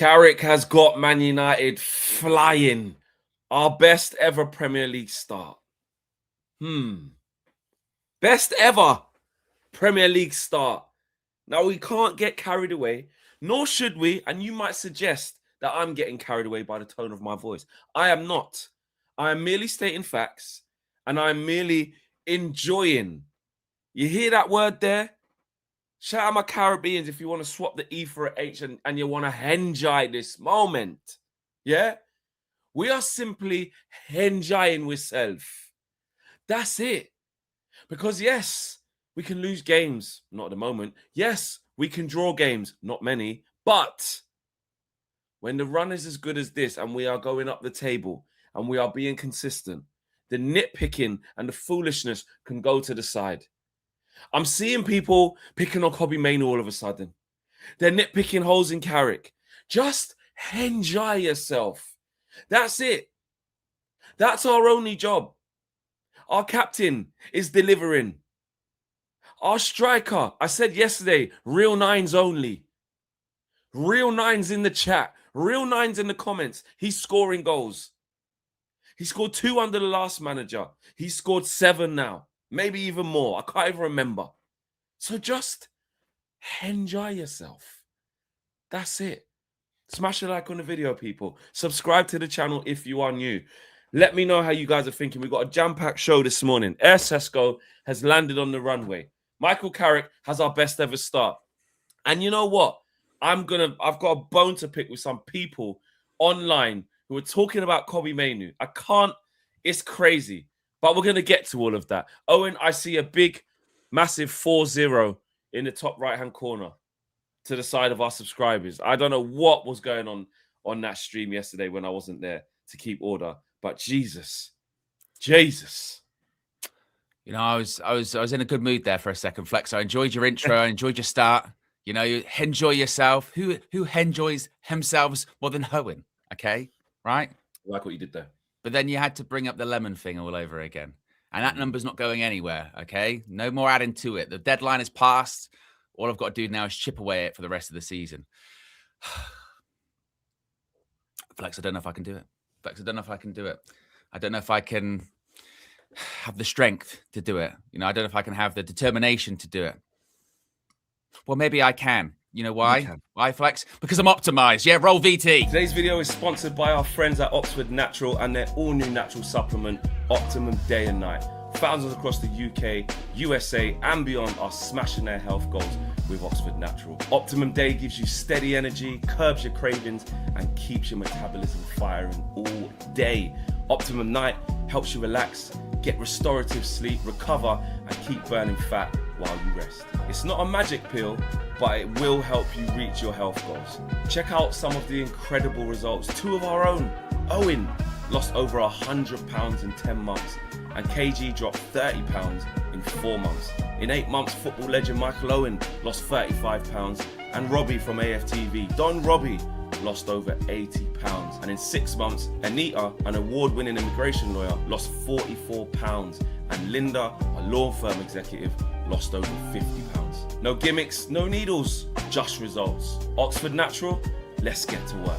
Carrick has got Man United flying. Our best ever Premier League start. Best ever Premier League start. Now, we can't get carried away, nor should we. And you might suggest that I'm getting carried away by the tone of my voice. I am not. I am merely stating facts, and I'm merely enjoying. You hear that word there? Shout out my Caribbeans if you want to swap the E for an H and you want to enjoy this moment. Yeah? We are simply enjoying ourselves. That's it. Because yes, we can lose games. Not at the moment. Yes, we can draw games. Not many. But when the run is as good as this and we are going up the table and we are being consistent, the nitpicking and the foolishness can go to the side. I'm seeing people picking on Kobby Mayu all of a sudden. They're nitpicking holes in Carrick. Just enjoy yourself. That's it. That's our only job. Our captain is delivering. Our striker, I said yesterday, real nines only. Real nines in the chat. Real nines in the comments. He's scoring goals. He scored 2 under the last manager. He's scored 7 now. Maybe even more. I can't even remember. So just enjoy yourself. That's it. Smash a like on the video, people. Subscribe to the channel if you are new. Let me know how you guys are thinking. We've got a jam-packed show this morning. Šeško has landed on the runway. Michael Carrick has our best ever start. And you know what? I've got a bone to pick with some people online who are talking about Kobby Mayu. I can't. It's crazy. But we're going to get to all of that. Owen, I see a big, massive 4-0 in the top right-hand corner to the side of our subscribers. I don't know what was going on that stream yesterday when I wasn't there to keep order. But Jesus. You know, I was in a good mood there for a second, Flex. I enjoyed your intro. I enjoyed your start. You know, you enjoy yourself. Who enjoys themselves more than Owen? Okay, right? I like what you did there. But then you had to bring up the lemon thing all over again. And that number's not going anywhere, okay? No more adding to it. The deadline is passed. All I've got to do now is chip away at it for the rest of the season. Flex, I don't know if I can do it. I don't know if I can have the strength to do it. You know, I don't know if I can have the determination to do it. Well, maybe I can. You know why? Why, Flex? Because I'm optimized. Yeah, roll VT. Today's video is sponsored by our friends at Oxford Natural and their all-new natural supplement, Optimum Day and Night. Thousands across the UK, USA, and beyond are smashing their health goals with Oxford Natural. Optimum Day gives you steady energy, curbs your cravings, and keeps your metabolism firing all day. Optimum Night helps you relax, get restorative sleep, recover, and keep burning fat while you rest. It's not a magic pill, but it will help you reach your health goals. Check out some of the incredible results. 2 of our own. Owen lost over 100 pounds in 10 months, and KG dropped 30 pounds in 4 months. In 8 months, football legend Michael Owen lost 35 pounds, and Robbie from AFTV, Don Robbie, lost over 80 pounds. And in 6 months, Anita, an award-winning immigration lawyer, lost 44 pounds, and Linda, a law firm executive, lost over 50 pounds. No gimmicks, no needles, just results. Oxford Natural, let's get to work.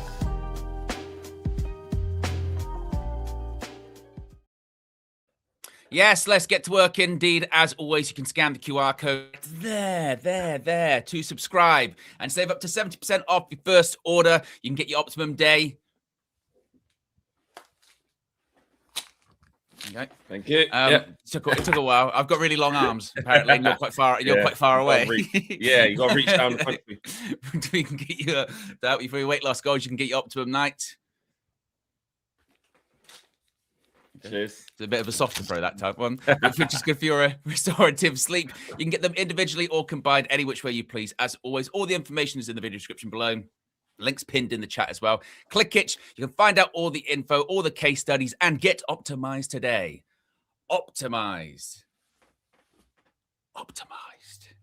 Yes, let's get to work indeed. As always, you can scan the QR code there to subscribe and save up to 70% off your first order. You can get your Optimum Day. Okay. Thank you. It took a while. I've got really long arms, apparently, and you're quite far. You're quite far away. You got to reach down the country. We can get you to help you for your weight loss goals. You can get your Optimum Night. Cheers. It's a bit of a softer throw, that type one, which is good for your restorative sleep. You can get them individually or combined, any which way you please. As always, all the information is in the video description below. Links pinned in the chat as well. Click it. You can find out all the info, all the case studies, and get optimized today. Optimized.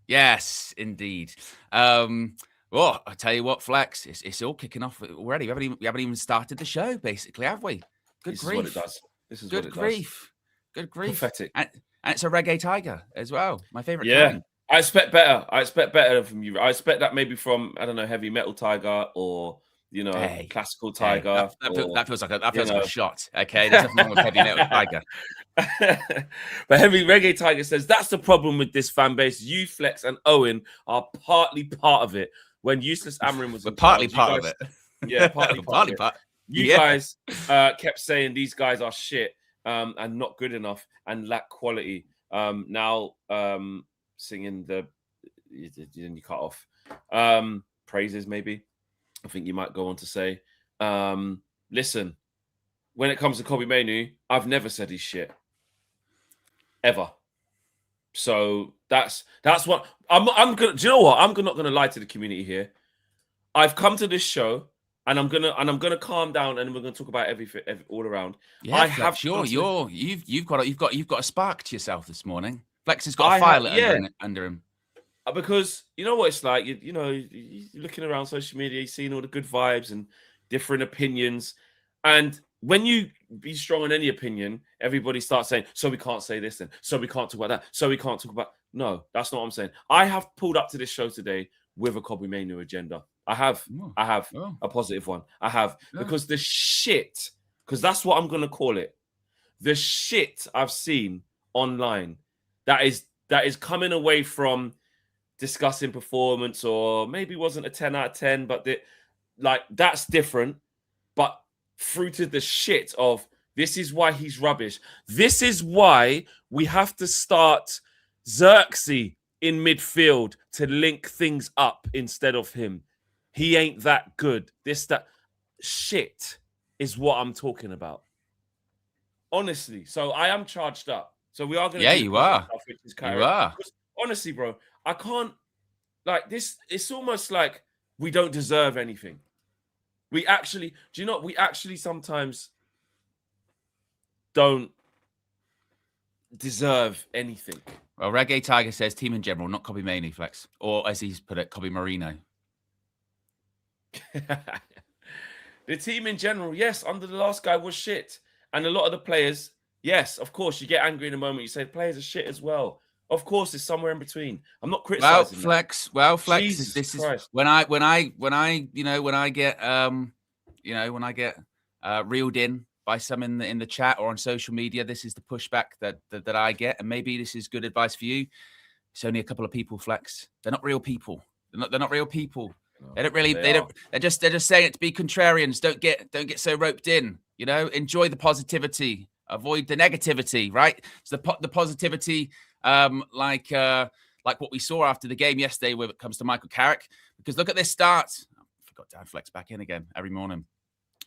Yes, indeed. Well, I tell you what, Flex, it's all kicking off already. We haven't even started the show, basically, have we? Good This grief. is what it does. This is Good what it grief. does. Good grief. Pathetic. And it's a reggae tiger as well. My favorite Yeah. kind. I expect better. I expect better from you. I expect that maybe from, I don't know, Heavy Metal Tiger or you know, Hey, classical hey, tiger. that feels like a shot. Okay, there's nothing wrong with heavy metal tiger. But Heavy Reggae Tiger says that's the problem with this fan base. You, Flex, and Owen are partly part of it. When Useless Amarin was We're in partly charge, part you of guys, it. yeah, partly part of it. You Yeah. guys kept saying these guys are shit and not good enough and lack quality. Now singing the you cut off praises, maybe. I think you might go on to say, listen, when it comes to Kobby Mayu, I've never said he's shit. Ever. So that's what I'm gonna. Do you know what? I'm not gonna lie to the community here. I've come to this show and I'm gonna calm down and we're gonna talk about everything all around. Yeah, I Flex, have sure. You've got a spark to yourself this morning. Flex has got a file under him. Because you know what it's like. You know, you're looking around social media, you're seeing all the good vibes and different opinions, and when you be strong on any opinion, everybody starts saying, so we can't say this then, so we can't talk about that, so we can't talk about... No, that's not what I'm saying. I have pulled up to this show today with a Kobby Mayu agenda. I have a positive one. I have, because the shit, because that's what I'm going to call it, the shit I've seen online that is coming away from discussing performance, or maybe wasn't a 10 out of 10, but that's different. But fruited the shit of, this is why he's rubbish. This is why we have to start Xerxes in midfield to link things up instead of him. He ain't that good. That shit is what I'm talking about. Honestly. So I am charged up. So we are going to do you are. Stuff, which is you are. Honestly, bro, I can't, like this. It's almost like we don't deserve anything. We actually, do you know, we actually sometimes don't deserve anything. Well, Reggae Tiger says team in general, not Kobby Mayu, Flex. Or as he's put it, Kobby Marino. The team in general, yes, under the last guy was shit. And a lot of the players, yes, of course, you get angry in a moment. You say players are shit as well. Of course, it's somewhere in between. I'm not criticizing. Flex, Jesus this Christ. is when I get reeled in by some in the chat or on social media. This is the pushback that I get, and maybe this is good advice for you. It's only a couple of people, Flex. They're not real people. They're not real people. No, they don't really. They're just saying it to be contrarians. Don't get so roped in. You know, enjoy the positivity. Avoid the negativity. Right. So the positivity. Like what we saw after the game yesterday when it comes to Michael Carrick, because look at this start. I forgot to add Flex back in again every morning.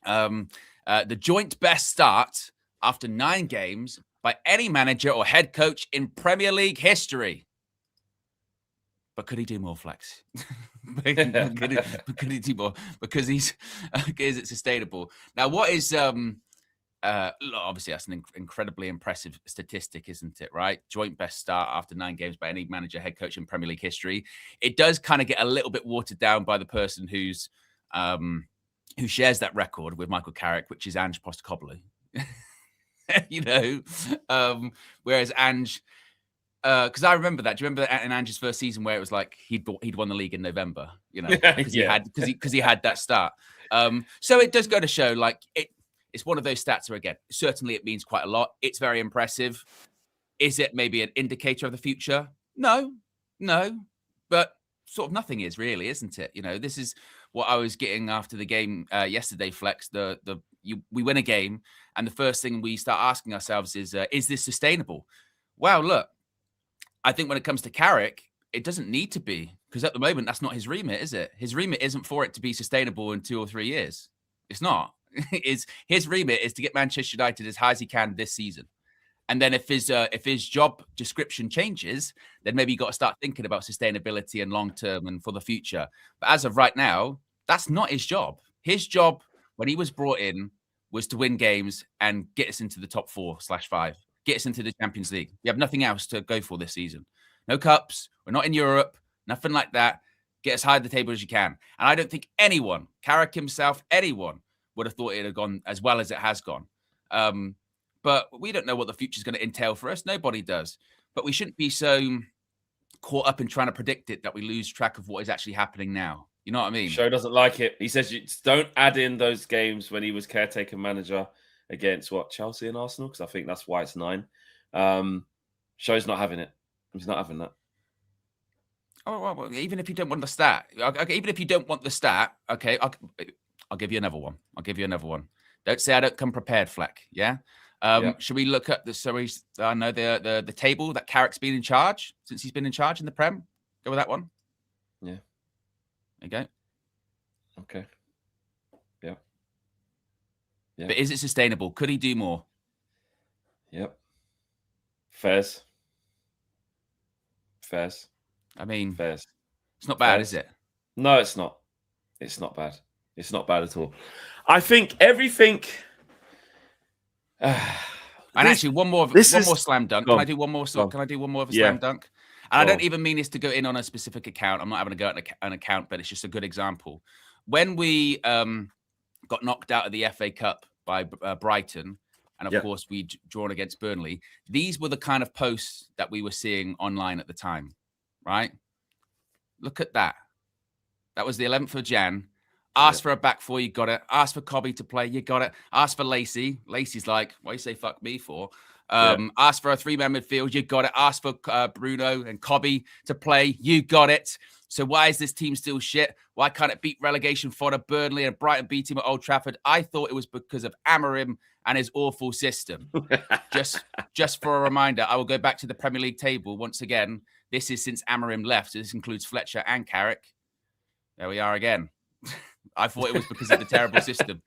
The joint best start after 9 games by any manager or head coach in Premier League history. But could he do more, Flex? could he do more? Because is it sustainable? Now, what is obviously that's an incredibly impressive statistic, isn't it? Right, joint best start after 9 games by any manager, head coach in Premier League history. It does kind of get a little bit watered down by the person who shares that record with Michael Carrick, which is Ange Postecoglou. Whereas Ange, because I remember that. Do you remember that in Ange's first season where it was like he'd won the league in November? Because he had that start. So it does go to show, like it's one of those stats where, again, certainly it means quite a lot. It's very impressive. Is it maybe an indicator of the future? No, but sort of nothing is really, isn't it? This is what I was getting after the game yesterday, Flex. We win a game, and the first thing we start asking ourselves is this sustainable? Well, look, I think when it comes to Carrick, it doesn't need to be, because at the moment, that's not his remit, is it? His remit isn't for it to be sustainable in 2 or 3 years. It's not. His remit is to get Manchester United as high as he can this season. And then if his job description changes, then maybe you got to start thinking about sustainability and long-term and for the future. But as of right now, that's not his job. His job when he was brought in was to win games and get us into the top 4/5, get us into the Champions League. We have nothing else to go for this season. No cups. We're not in Europe. Nothing like that. Get as high the table as you can. And I don't think anyone, Carrick himself, anyone, would have thought it had gone as well as it has gone. But we don't know what the future is going to entail for us. Nobody does. But we shouldn't be so caught up in trying to predict it that we lose track of what is actually happening now. You know what I mean? Show doesn't like it. He says you don't add in those games when he was caretaker manager against Chelsea and Arsenal, because I think that's why it's 9. Show's not having it. He's not having that. Oh, well, even if you don't want the stat, okay, I'll give you another one. Don't say I don't come prepared, Fleck. Yeah. Should we look at the the table that Carrick's been in charge since he's been in charge in the Prem? Go with that one. Yeah. There you go. Okay. Yeah. But is it sustainable? Could he do more? Yep. Fairs. I mean, fairs. It's not bad, is it? No, it's not. It's not bad. It's not bad at all. I think everything. And actually, one more slam dunk. Can I do one more? Can I do one more of a slam dunk? And I don't even mean this to go in on a specific account. I'm not having to go at an account, but it's just a good example. When we got knocked out of the FA Cup by Brighton, and of course we'd drawn against Burnley, these were the kind of posts that we were seeing online at the time, right? Look at that. That was the 11th of Jan. Ask for a back four, you got it. Ask for Kobby to play, you got it. Ask for Lacey. Lacey's like, what do you say fuck me for? Ask for a 3-man midfield, you got it. Ask for Bruno and Kobby to play, you got it. So why is this team still shit? Why can't it beat relegation fodder? Burnley and Brighton beat him at Old Trafford. I thought it was because of Amorim and his awful system. just for a reminder, I will go back to the Premier League table once again. This is since Amorim left. So this includes Fletcher and Carrick. There we are again. I thought it was because of the terrible system.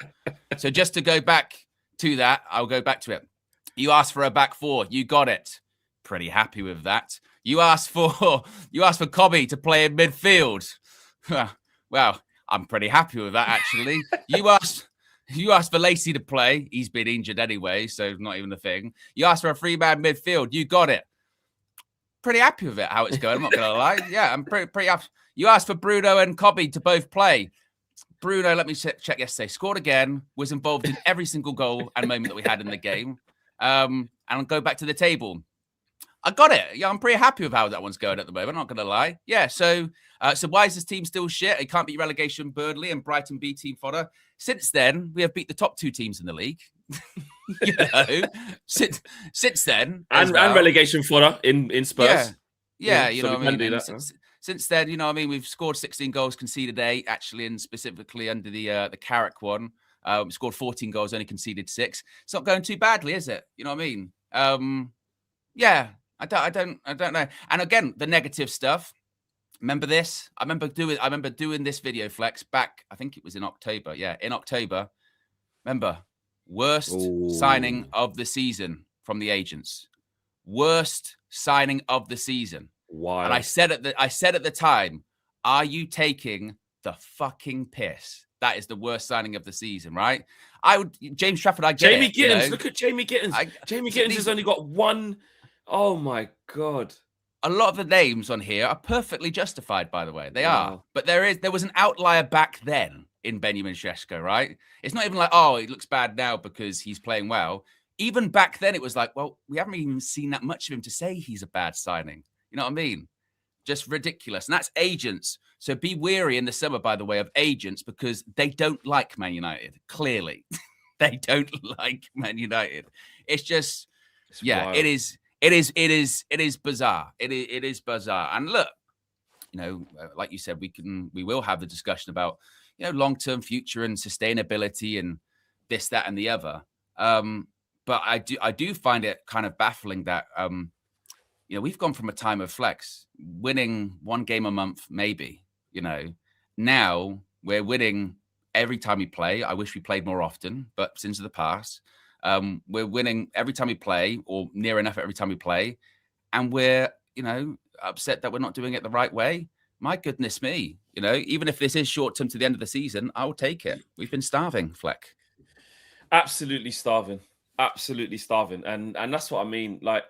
So just to go back to that, I'll go back to it. You asked for a back four. You got it. Pretty happy with that. You asked for Kobby to play in midfield. Well, I'm pretty happy with that, actually. You asked for Lacey to play. He's been injured anyway, so not even a thing. You asked for a 3-man midfield. You got it. Pretty happy with it, how it's going. I'm not going to lie. Yeah, I'm pretty happy. You asked for Bruno and Kobby to both play. Bruno, let me check yesterday, scored again, was involved in every single goal and moment that we had in the game. And I'll go back to the table. I got it. Yeah, I'm pretty happy with how that one's going at the moment. I'm not going to lie. Yeah, so why is this team still shit? It can't beat relegation Burnley and Brighton B team fodder. Since then, we have beat the top 2 teams in the league. Since then. And relegation fodder in Spurs. Yeah, you know what I mean? Since then, you know what I mean? We've scored 16 goals, conceded 8, actually, and specifically under the Carrick one. We scored 14 goals, only conceded 6. It's not going too badly, is it? You know what I mean? Yeah, I don't know. And again, the negative stuff. Remember this? I remember doing this video flex back, I think it was in October. Yeah, in October. Remember, worst signing of the season from the agents. Worst signing of the season. Wow. And I said at the time, are you taking the fucking piss? That is the worst signing of the season, right? James Trafford, I get Jamie it. Gittins, you know? look at Jamie Gittins. Jamie Gittins has only got one. Oh my God. A lot of the names on here are perfectly justified, by the way. They are. But there was an outlier back then in Benjamin Šeško, right? It's not even like, oh, it looks bad now because he's playing well. Even back then, it was like, well, we haven't even seen that much of him to say he's a bad signing. You know what I mean? Just ridiculous. And that's agents. So be wary in the summer, by the way, of agents because they don't like Man United. Clearly, they don't like Man United. It's just, wild. It is bizarre. It is bizarre. And look, you know, like you said, we will have the discussion about, you know, long-term future and sustainability and this, that, and the other. But I do find it kind of baffling that, you know, we've gone from a time of flex, winning 1 game a month, maybe, you know. Now we're winning every time we play. I wish we played more often, but since the past, we're winning every time we play or near enough every time we play. And we're, you know, upset that we're not doing it the right way. My goodness me, you know, even if this is short term to the end of the season, I'll take it. We've been starving, Fleck. Absolutely starving. Absolutely starving. And that's what I mean. Like,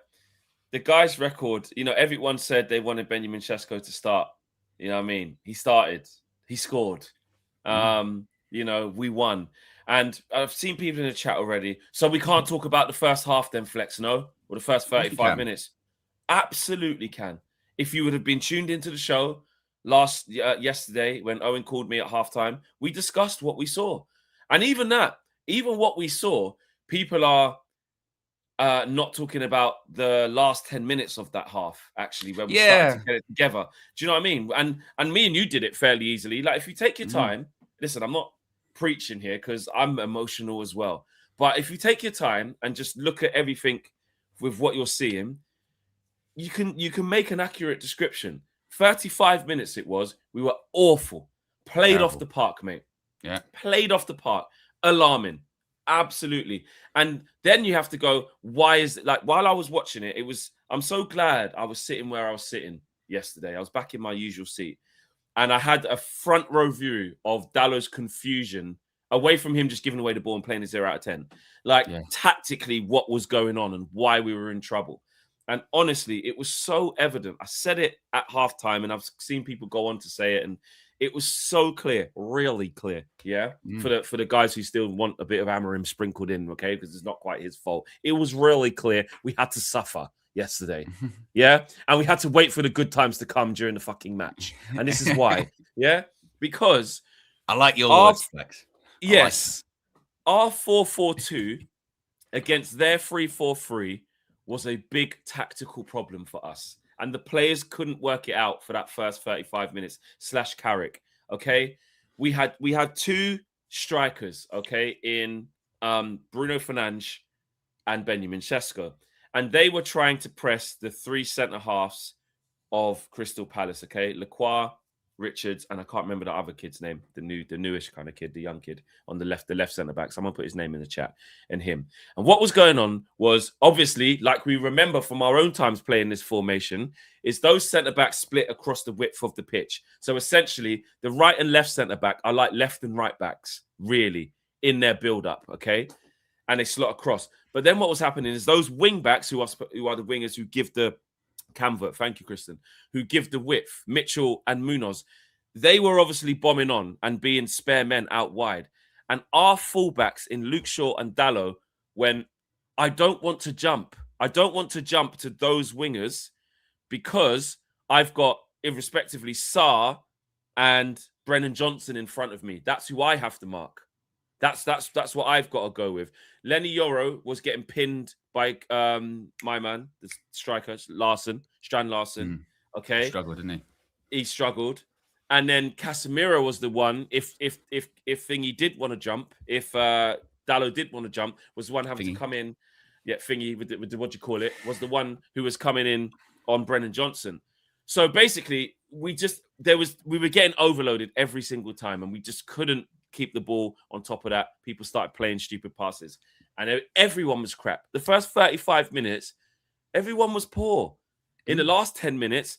the guy's record, you know, everyone said they wanted Benjamin Šeško to start. You know what I mean? He started. He scored. You know, we won. And I've seen people in the chat already. So we can't talk about the first half then, Flex, no? Or the first 35 minutes. Absolutely can. If you would have been tuned into the show yesterday when Owen called me at halftime, we discussed what we saw. And even what we saw, people are not talking about the last 10 minutes of that half, actually, where we started to get it together. Do you know what I mean? And me and you did it fairly easily. Like, if you take your time, listen, I'm not preaching here because I'm emotional as well. But if you take your time and just look at everything with what you're seeing, you can make an accurate description. 35 minutes it was. We were awful. Played off the park, mate. Yeah. Played off the park. Alarming. Absolutely. And then you have to go, why is it like, while I was watching it, I'm so glad I was sitting where I was sitting yesterday. I was back in my usual seat. And I had a front row view of Dallow's confusion away from him just giving away the ball and playing a 0 out of 10. Like, tactically, what was going on and why we were in trouble. And honestly, it was so evident. I said it at halftime, and I've seen people go on to say it, and it was so clear, really clear, for the guys who still want a bit of Amorim sprinkled in, okay, because it's not quite his fault. It was really clear we had to suffer yesterday, and we had to wait for the good times to come during the fucking match. And this is why, because I like your words, Flex. Yes, our 4-4-2 against their 3-4-3 was a big tactical problem for us. And the players couldn't work it out for that first 35 minutes / Carrick, okay? We had two strikers, okay, in Bruno Fernandes and Benjamin Šeško. And they were trying to press the three centre-halves of Crystal Palace, okay? Lacroix, Richards, and I can't remember the other kid's name, the newish kind of kid, the young kid on the left centre-back. Someone put his name in the chat, and him. And what was going on was, obviously, like we remember from our own times playing this formation, is those centre-backs split across the width of the pitch. So essentially, the right and left centre-back are like left and right backs, really, in their build-up, okay? And they slot across. But then what was happening is those wing-backs, who are the wingers who give the Camvert, thank you, Kristen, who give the width, Mitchell and Munoz, they were obviously bombing on and being spare men out wide. And our fullbacks in Luke Shaw and Dallow, when I don't want to jump to those wingers because I've got, irrespectively, Sarr and Brennan Johnson in front of me. That's who I have to mark. That's what I've got to go with. Lenny Yoro was getting pinned by my man, the striker, Strand Larsen. Okay, struggled, didn't he? He struggled, and then Casemiro was the one. If Thingy did want to jump, if Dallow did want to jump, was the one having to come in. Yeah, Thingy with the what do you call it? Was the one who was coming in on Brennan Johnson. So basically, we were getting overloaded every single time, and we just couldn't keep the ball on top of that. People started playing stupid passes, and everyone was crap. The first 35 minutes, everyone was poor. In the last 10 minutes,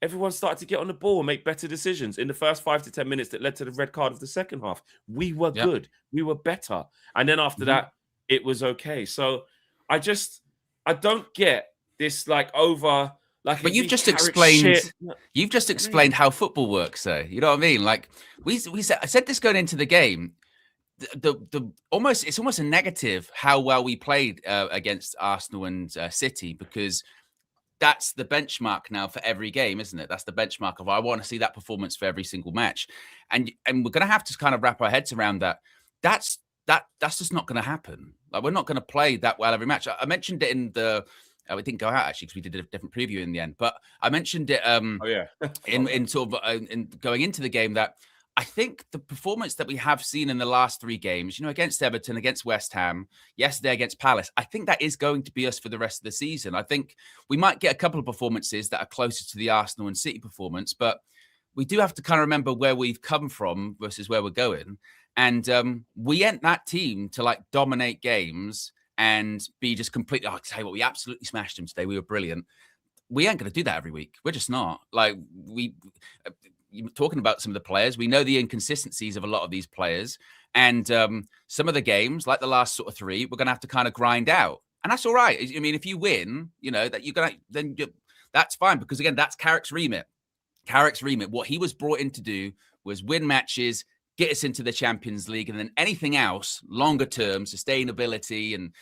everyone started to get on the ball and make better decisions. In the first 5 to 10 minutes that led to the red card of the second half, we were good. We were better. And then after that, it was okay. So I don't get this over... But you've just explained how football works, though. You know what I mean? Like I said this going into the game. It's almost a negative how well we played against Arsenal and City, because that's the benchmark now for every game, isn't it? That's the benchmark of I want to see that performance for every single match, and we're going to have to kind of wrap our heads around that. That's just not going to happen. Like, we're not going to play that well every match. I mentioned it in the. It didn't go out actually because we did a different preview in the end. But I mentioned it in sort of in going into the game that I think the performance that we have seen in the last 3 games, against Everton, against West Ham, yesterday against Palace, I think that is going to be us for the rest of the season. I think we might get a couple of performances that are closer to the Arsenal and City performance, but we do have to kind of remember where we've come from versus where we're going. And we ain't that team to dominate games and be just completely, I'll tell you what, we absolutely smashed them today. We were brilliant. We ain't going to do that every week. We're just not. You're talking about some of the players. We know the inconsistencies of a lot of these players. And some of the games, like the last sort of 3, we're going to have to kind of grind out. And that's all right. I mean, if you win, that you're going to, that's fine. Because again, that's Carrick's remit. What he was brought in to do was win matches, get us into the Champions League, and then anything else, longer term, sustainability and,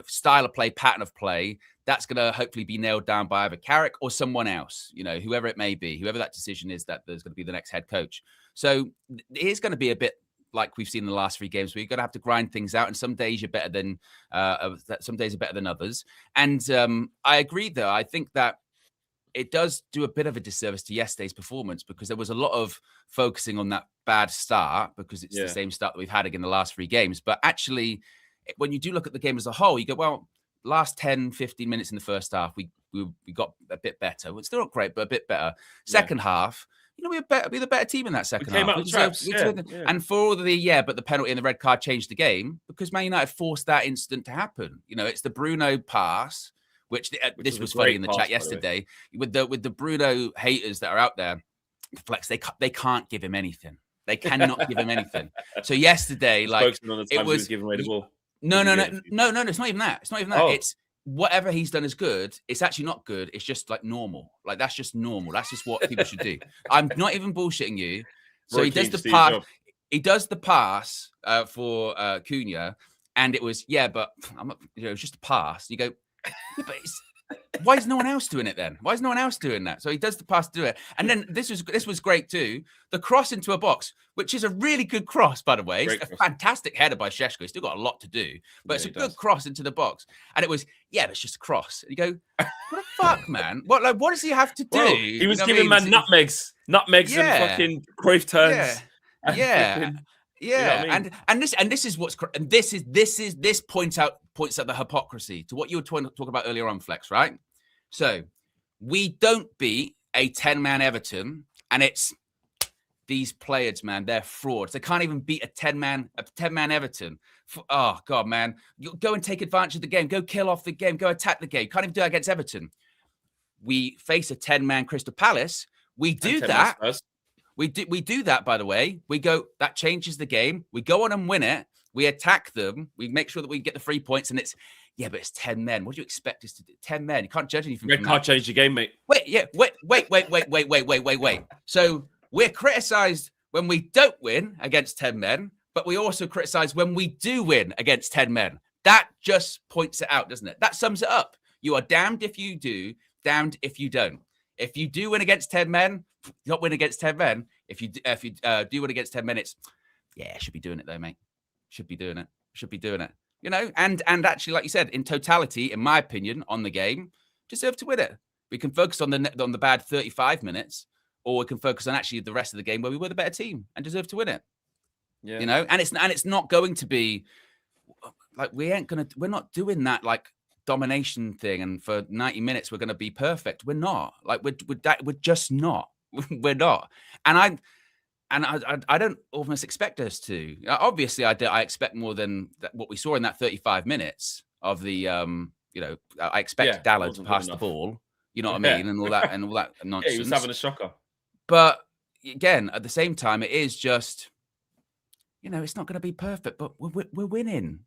style of play, pattern of play, that's going to hopefully be nailed down by either Carrick or someone else, whoever it may be, whoever that decision is that there's going to be the next head coach. So it is going to be a bit like we've seen in the last 3 games, where you're going to have to grind things out. And some days you're better than, some days are better than others. And I agree, though. I think that it does do a bit of a disservice to yesterday's performance, because there was a lot of focusing on that bad start, because it's the same start that we've had again the last 3 games. But actually, when you do look at the game as a whole, you go, well, last 10, 15 minutes in the first half, we got a bit better. It's still not great, but a bit better. Second half, we were the better team in that second half. Came out of traps, And for all the but the penalty and the red card changed the game, because Man United forced that incident to happen. It's the Bruno pass, which this was funny in the chat yesterday with the Bruno haters that are out there. Flex, they can't give him anything. They cannot give him anything. So yesterday, it was giving away the ball. No. It's not even that. It's not even that. Oh. It's whatever he's done is good. It's actually not good. It's just like normal. Like, that's just normal. That's just what people should do. I'm not even bullshitting you. So he does the pass. He does the pass for Cunha, and it was but I'm not. It was just a pass. You go, but why is no one else doing it then? Why is no one else doing that? So he does the pass to do it. And then this was great too. The cross into a box, which is a really good cross, by the way. It's a fantastic header by Šeško. He's still got a lot to do, but it's a good cross into the box. And it was, it's just a cross. And you go, what the fuck, man? What does he have to do? Well, he was giving man nutmegs and fucking Cruyff turns. Yeah. And this is what's, and this points out the hypocrisy to what you were talking about earlier on, Flex, right? So we don't beat a 10-man Everton, and it's these players, man, they're frauds. They can't even beat a 10-man Everton. Oh God, man, you go and take advantage of the game. Go kill off the game. Go attack the game. Can't even do that against Everton. We face a 10-man Crystal Palace. We do that. We do that, by the way. We go, that changes the game. We go on and win it. We attack them. We make sure that we get the 3 points, and it's, but it's 10 men. What do you expect us to do? 10 men. You can't judge anything. Red card change the game, mate. Wait. So we're criticized when we don't win against 10 men, but we also criticize when we do win against 10 men. That just points it out, doesn't it? That sums it up. You are damned if you do, damned if you don't. If you do win against 10 men, not win against 10 men. If you do win against 10 minutes, should be doing it though, mate. Should be doing it. And actually, like you said, in totality, in my opinion, on the game, deserve to win it. We can focus on the bad 35 minutes, or we can focus on actually the rest of the game where we were the better team and deserve to win it. Yeah. And it's not going to be like, we're not doing that like domination thing, and for 90 minutes we're going to be perfect. We're not. Like, we're just not. We're not. And I don't almost expect us to. Obviously, I expect more than what we saw in that 35 minutes of the, I expect Dallas to pass the ball, you know what I mean? And all that nonsense. He was having a shocker. But again, at the same time, it is just, it's not going to be perfect, but we're winning.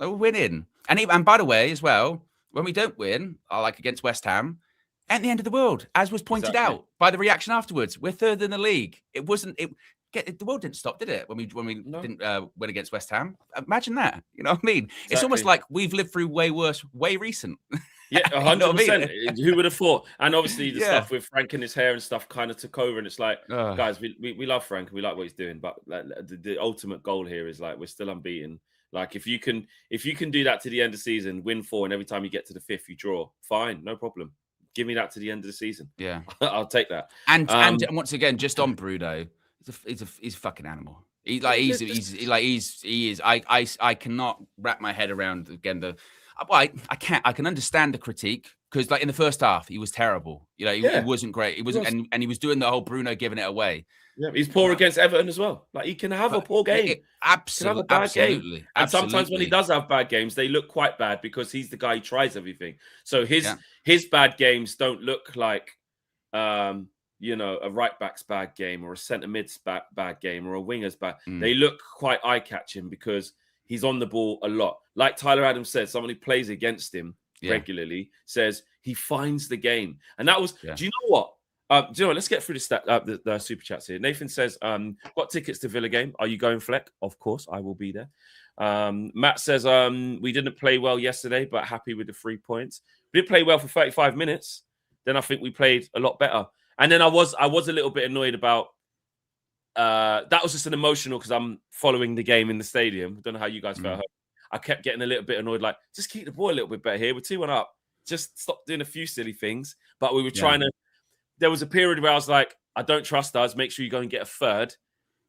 We're winning. And by the way, as well, when we don't win, like against West Ham, at the end of the world, as was pointed out by the reaction afterwards, we're third in the league. The world didn't stop, did it? When we didn't win against West Ham. Imagine that. You know what I mean? Exactly. It's almost like we've lived through way worse, way recent. Yeah, 100%. Who would have thought? And obviously the stuff with Frank and his hair and stuff kind of took over. And it's like, guys, we love Frank. We like what he's doing. But like, the ultimate goal here is like, we're still unbeaten. Like, if you can do that to the end of the season, win 4, and every time you get to the 5th, you draw, fine, no problem. Give me that to the end of the season. Yeah, I'll take that. And once again, just on Bruno, he's a fucking animal. He is. I cannot wrap my head around again I can understand the critique, because like in the first half he was terrible. He wasn't great. He wasn't, and he was doing the whole Bruno giving it away. Yeah, he's poor against Everton as well. Like, he can have a poor game. Absolutely. And sometimes when he does have bad games, they look quite bad because he's the guy who tries everything. So his bad games don't look like a right back's bad game or a centre mid's bad game or a winger's bad. They look quite eye-catching because he's on the ball a lot. Like Tyler Adams said, someone who plays against him regularly says he finds the game. And that was, do you know what? Let's get through the super chats here. Nathan says, got tickets to Villa game. Are you going, Fleck? Of course, I will be there. Matt says, we didn't play well yesterday, but happy with the 3 points. We didn't play well for 35 minutes. Then I think we played a lot better. And then I was a little bit annoyed about that was just an emotional because I'm following the game in the stadium. I don't know how you guys felt. I kept getting a little bit annoyed, like, just keep the ball a little bit better here. We're 2-1 up. Just stop doing a few silly things. But we were trying to. There was a period where I was like, I don't trust us. Make sure you go and get a third.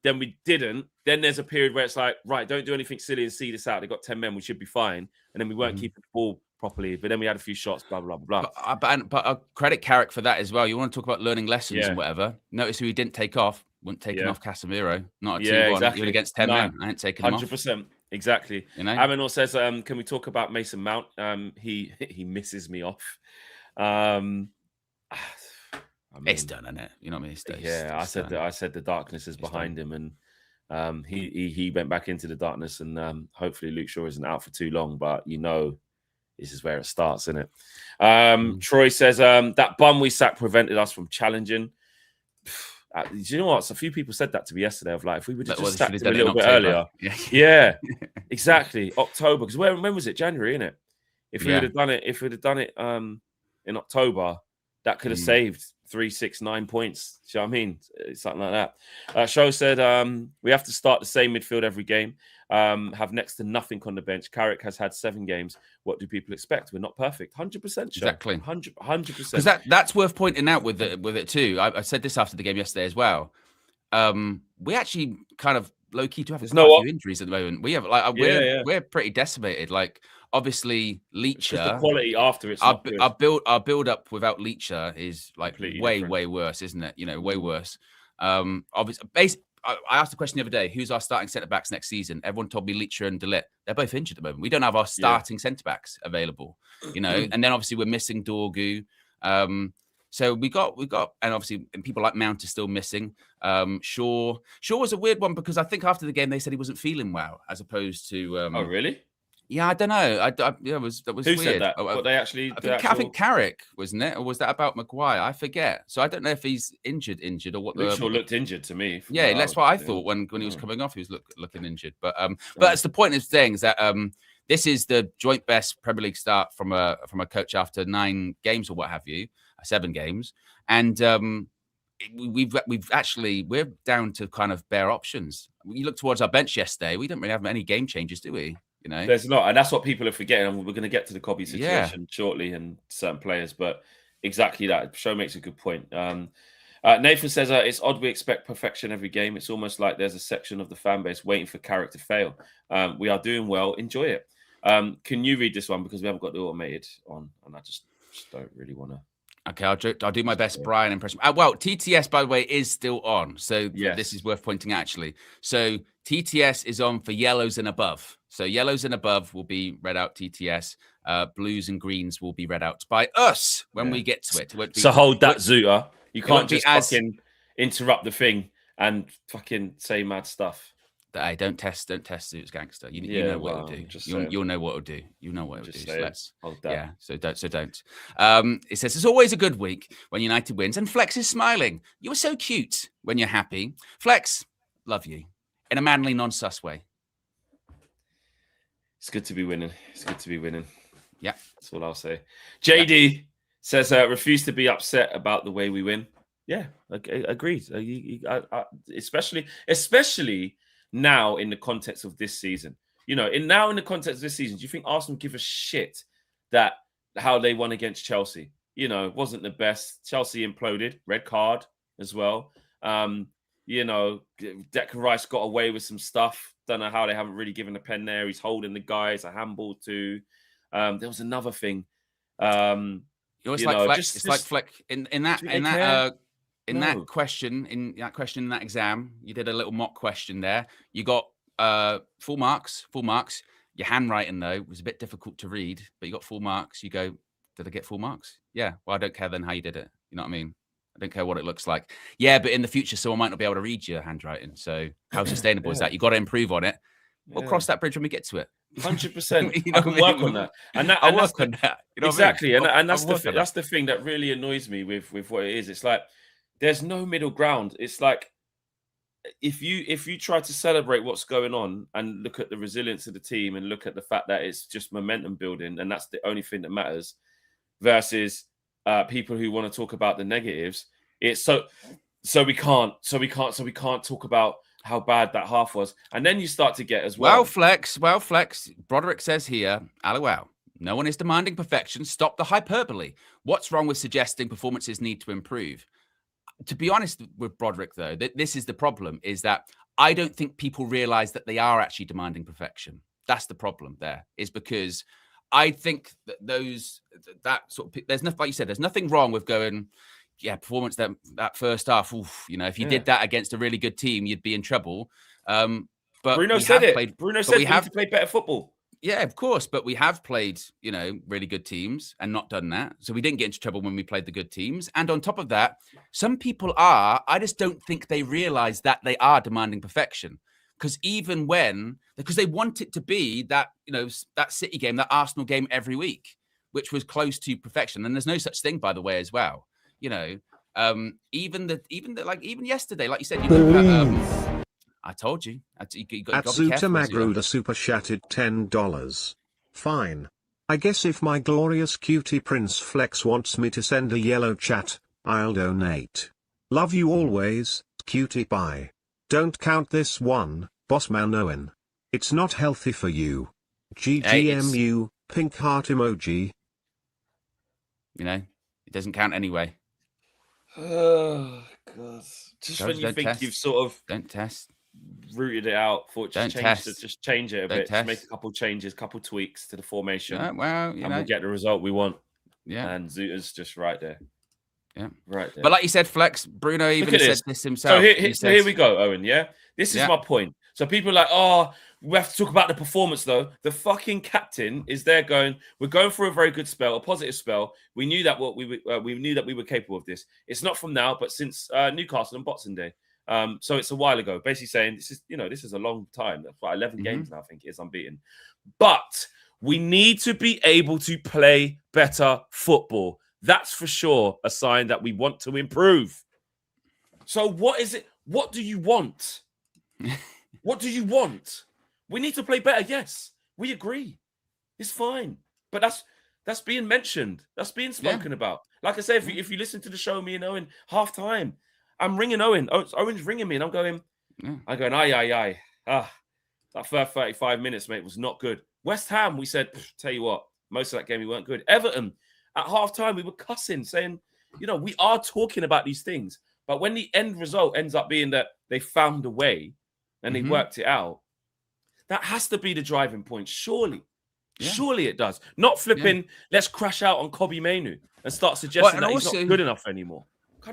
Then we didn't. Then there's a period where it's like, right, don't do anything silly and see this out. They got 10 men. We should be fine. And then we weren't keeping the ball properly. But then we had a few shots, blah, blah, blah, blah. But I credit Carrick for that as well. You want to talk about learning lessons and whatever. Notice who he didn't take off. Wouldn't take off Casemiro. Not a 2-1. Exactly. Even against 10 men. I ain't taking him off. 100%. Exactly. You know? Aminor says, can we talk about Mason Mount? He misses me off. It's done, isn't it? You know what I mean? I said the darkness is behind him, and he went back into the darkness, and hopefully Luke Shaw isn't out for too long. But this is where it starts, isn't it? Troy says that bum we sacked prevented us from challenging. Do you know what? So a few people said that to me yesterday. Of like, if we would have just sacked him a little bit earlier, exactly, October. Because when was it? January, innit? If we would have done it, in October, that could have saved 3, 6, 9 points. Do you know what I mean? Something like that. Show said we have to start the same midfield every game. Have next to nothing on the bench. Carrick has had 7 games. What do people expect? We're not perfect. 100%. Exactly. 100%. Because that's worth pointing out with it too. I said this after the game yesterday as well. We actually kind of low key do have a few injuries at the moment. We have we're pretty decimated. Like obviously Leacher, the quality after it's our build up without Leacher is like way worse, isn't it? You know, way worse. Obviously, I asked the question the other day: who's our starting centre backs next season? Everyone told me Leacher and De Ligt. They're both injured at the moment. We don't have our starting centre backs available. You know, and then obviously we're missing Dorgu. So we got, and obviously people like Mount are still missing. Shaw was a weird one because I think after the game they said he wasn't feeling well, as opposed to. Oh really? Yeah, I don't know. That was Who weird. said that? What they actually? I think Carrick, wasn't it, or was that about Maguire? I forget. So I don't know if he's injured or what. Luke Shaw looked injured to me. Yeah, that's what I thought when he was coming off. He was looking injured. But that's the point of saying is that this is the joint best Premier League start from a coach after 9 games or what have you, 7 games, and we're down to kind of bare options. You look towards our bench yesterday. We don't really have any game changers, do we? You know, there's not, and that's what people are forgetting. And we're going to get to the Kobby situation shortly and certain players, but exactly that. Show makes a good point. Nathan says it's odd we expect perfection every game. It's almost like there's a section of the fan base waiting for Carrick to fail. We are doing well. Enjoy it. Can you read this one because we haven't got the automated on, and I just don't really want to. Okay, I'll do my best Brian impression. Well, TTS, by the way, is still on. So this is worth pointing out, actually. So TTS is on for yellows and above. So yellows and above will be read out TTS. Blues and greens will be read out by us when we get to it. So hold that, Zuta. You can't just fucking interrupt the thing and fucking say mad stuff. Hey, don't test Zoot's gangster. You know what it'll do. You'll know what it'll do. You know what it'll do. So so don't. It says it's always a good week when United wins, and Flex is smiling. You are so cute when you're happy. Flex, love you in a manly, non-sus way. It's good to be winning. Yeah, that's all I'll say. JD says refuse to be upset about the way we win. Yeah, agreed. Especially now in the context of this season. You know, in the context of this season, do you think Arsenal give a shit that how they won against Chelsea? You know, it wasn't the best. Chelsea imploded, red card as well. You know, Declan Rice got away with some stuff. Don't know how they haven't really given a pen there. He's holding the guy. It's a handball too. There was another thing. It's like Fleck in that question, in that exam, you did a little mock question there. You got full marks. Your handwriting, though, was a bit difficult to read, but you got full marks. You go, did I get full marks? Yeah. Well, I don't care then how you did it. You know what I mean? I don't care what it looks like. Yeah, but in the future, someone might not be able to read your handwriting. So how sustainable is that? You got to improve on it. We'll cross that bridge when we get to it. 100%. I can work on that. I'll work on that. You know exactly. I mean? And that's the thing that really annoys me with what it is. It's like there's no middle ground. It's like if you try to celebrate what's going on and look at the resilience of the team and look at the fact that it's just momentum building and that's the only thing that matters, versus people who want to talk about the negatives. It's so we can't talk about how bad that half was. And then you start to get as well. Well, flex. Broderick says here, LOL. No one is demanding perfection. Stop the hyperbole. What's wrong with suggesting performances need to improve? To be honest with Broderick, though, this is the problem, is that I don't think people realize that they are actually demanding perfection. That's the problem there, is because I think that that sort of, there's nothing, like you said, there's nothing wrong with going, yeah, performance that first half, oof, you know, if you did that against a really good team, you'd be in trouble. But Bruno said it. Bruno said we have to play better football. Yeah, of course. But we have played, you know, really good teams and not done that. So we didn't get into trouble when we played the good teams. And on top of that, some people are, I just don't think they realize that they are demanding perfection. Because because they want it to be that, you know, that City game, that Arsenal game every week, which was close to perfection. And there's no such thing, by the way, as well. You know, even yesterday, like you said, you know, I told you. You got to be careful. Magruda super chatted $10. Fine. I guess if my glorious cutie Prince Flex wants me to send a yellow chat, I'll donate. Love you always, cutie pie. Don't count this one, Bossman Owen. It's not healthy for you. GGMU, pink heart emoji. You know, it doesn't count anyway. Oh, God. Just when you think you've sort of... Don't test. Rooted it out, just change it a bit, just make a couple changes, couple tweaks to the formation. Yeah, well, we'll get the result we want. Yeah, and Zuta's just right there. Yeah, right there. But like you said, Flex, Bruno even said this himself. So here we go, Owen. Yeah, this is my point. So people are like, oh, we have to talk about the performance though. The fucking captain is there going, we're going through a very good spell, a positive spell. We knew that we knew that we were capable of this. It's not from now, but since Newcastle and Boxing Day. So it's a while ago, basically saying this is a long time. That's what 11 games now, I think it is unbeaten. But we need to be able to play better football. That's for sure a sign that we want to improve. So what is it? What do you want? What do you want? We need to play better. Yes, we agree. It's fine. But that's being mentioned. That's being spoken about. Like I said, if you listen to the show, me and Owen, half time, I'm ringing Owen. Owen's ringing me, and I'm going, aye. That first 35 minutes, mate, was not good. West Ham, we said, tell you what, most of that game we weren't good. Everton, at half time, we were cussing, saying, you know, we are talking about these things. But when the end result ends up being that they found a way and they worked it out, that has to be the driving point, surely. Yeah. Surely it does. Not flipping, let's crash out on Kobby Mayu and start suggesting that he's not good enough anymore.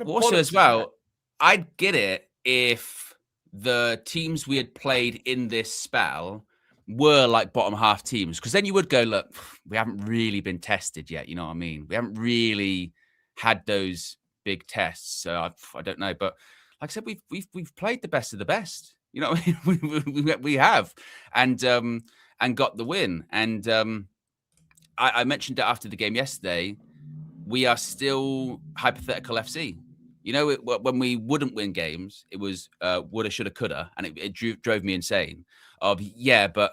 Also, as well, I'd get it if the teams we had played in this spell were like bottom half teams, because then you would go, look, we haven't really been tested yet. You know what I mean? We haven't really had those big tests. So I don't know. But like I said, we've played the best of the best. You know what I mean? we have. And got the win. And I mentioned it after the game yesterday. We are still hypothetical FC. You know, when we wouldn't win games, it was woulda, shoulda, coulda, and it drove me insane. But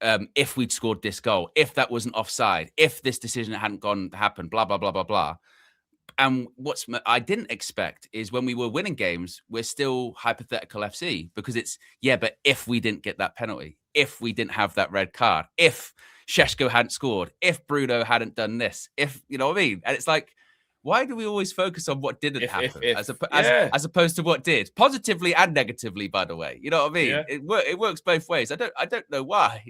if we'd scored this goal, if that wasn't offside, if this decision hadn't happened, blah blah blah blah blah. And I didn't expect is when we were winning games, we're still hypothetical FC, because it's but if we didn't get that penalty, if we didn't have that red card, if Šeško hadn't scored, if Bruno hadn't done this, if you know what I mean, and it's like, why do we always focus on what didn't happen as opposed to what did? Positively and negatively, by the way. You know what I mean? Yeah. It works both ways. I don't know why.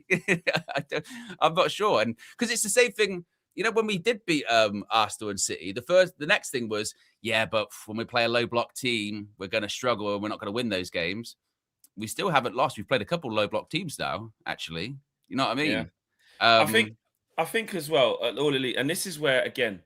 I'm not sure. And because it's the same thing, you know, when we did beat Arsenal and City, the next thing was, but when we play a low block team, we're going to struggle and we're not going to win those games. We still haven't lost. We've played a couple of low block teams now, actually. You know what I mean? Yeah. I think as well, All Elite, and this is where, again,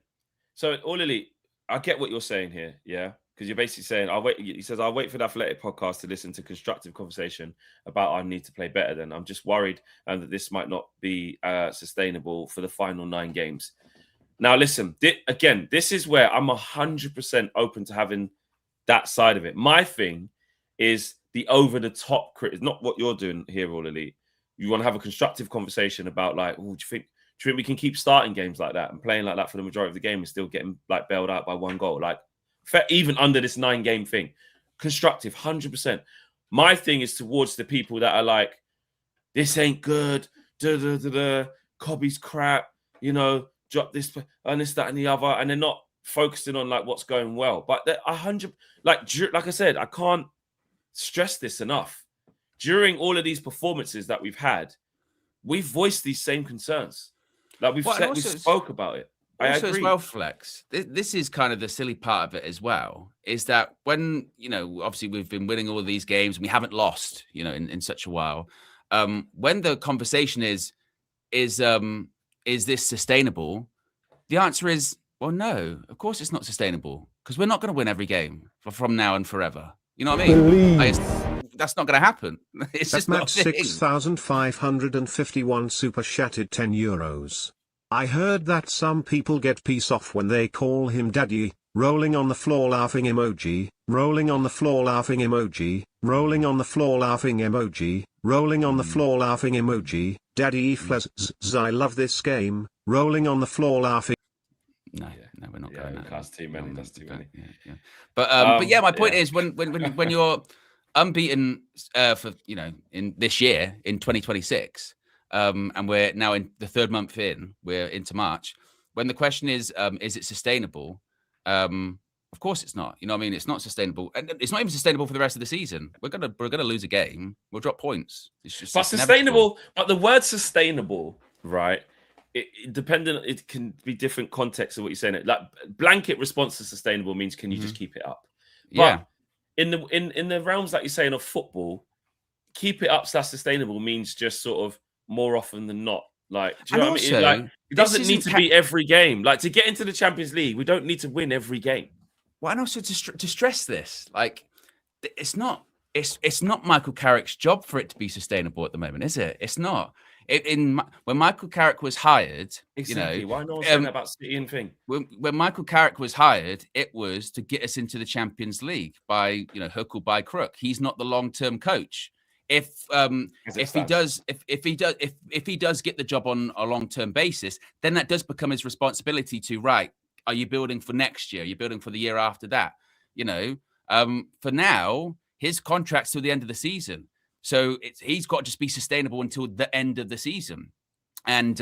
so All Elite, I get what you're saying here, yeah? Because you're basically saying, he says, I'll wait for the Athletic podcast to listen to constructive conversation about our need to play better. Then I'm just worried that this might not be sustainable for the final 9 games. Now, listen, this is where I'm 100% open to having that side of it. My thing is the over-the-top critic, not what you're doing here, All Elite. You want to have a constructive conversation about, like, do you Do you think we can keep starting games like that and playing like that for the majority of the game and still getting like bailed out by one goal? Like, even under this 9-game thing, constructive, 100%. My thing is towards the people that are like, this ain't good, Kobby's crap, you know, drop this and this, that, and the other, and they're not focusing on like what's going well. But they're 100, like I said, I can't stress this enough. During all of these performances that we've had, we've voiced these same concerns. Like we spoke about it. Also, as well, Flex, this is kind of the silly part of it as well, is that when, you know, obviously we've been winning all of these games and we haven't lost, you know, in such a while. When the conversation is this sustainable? The answer is, well, no, of course it's not sustainable, because we're not going to win every game from now and forever. You know what I mean? That's not going to happen. It's just not 6,551 super chatted €10. I heard that some people get peace off when they call him daddy. Rolling on the floor laughing emoji, rolling on the floor laughing emoji, rolling on the floor laughing emoji, rolling on the floor laughing emoji, daddy flas, I love this game, rolling on the floor laughing. No, we're not going. That's too many. That's too many. Yeah. But yeah, my point is when you're unbeaten for, you know, in this year in 2026, and we're now in the 3rd month in, we're into March. When the question is it sustainable? Of course it's not. You know what I mean? It's not sustainable, and it's not even sustainable for the rest of the season. We're gonna lose a game. We'll drop points. It's just sustainable. But the word sustainable, right? It can be different contexts of what you're saying. Like blanket response to sustainable means can you just keep it up? But in the realms that you're saying of football, keep it up / sustainable means just sort of more often than not. Like, do you know what I mean? Like, it doesn't need to be every game. Like, to get into the Champions League, we don't need to win every game. Well, and also to stress this, like, it's not Michael Carrick's job for it to be sustainable at the moment, is it? It's not. When Michael Carrick was hired, exactly. You know, why no one saying that about City and thing? When Michael Carrick was hired, it was to get us into the Champions League by, you know, hook or by crook. He's not the long-term coach. If he does get the job on a long-term basis, then that does become his responsibility to, right, are you building for next year? Are you building for the year after that? You know, for now, his contract's till the end of the season. So he's got to just be sustainable until the end of the season. And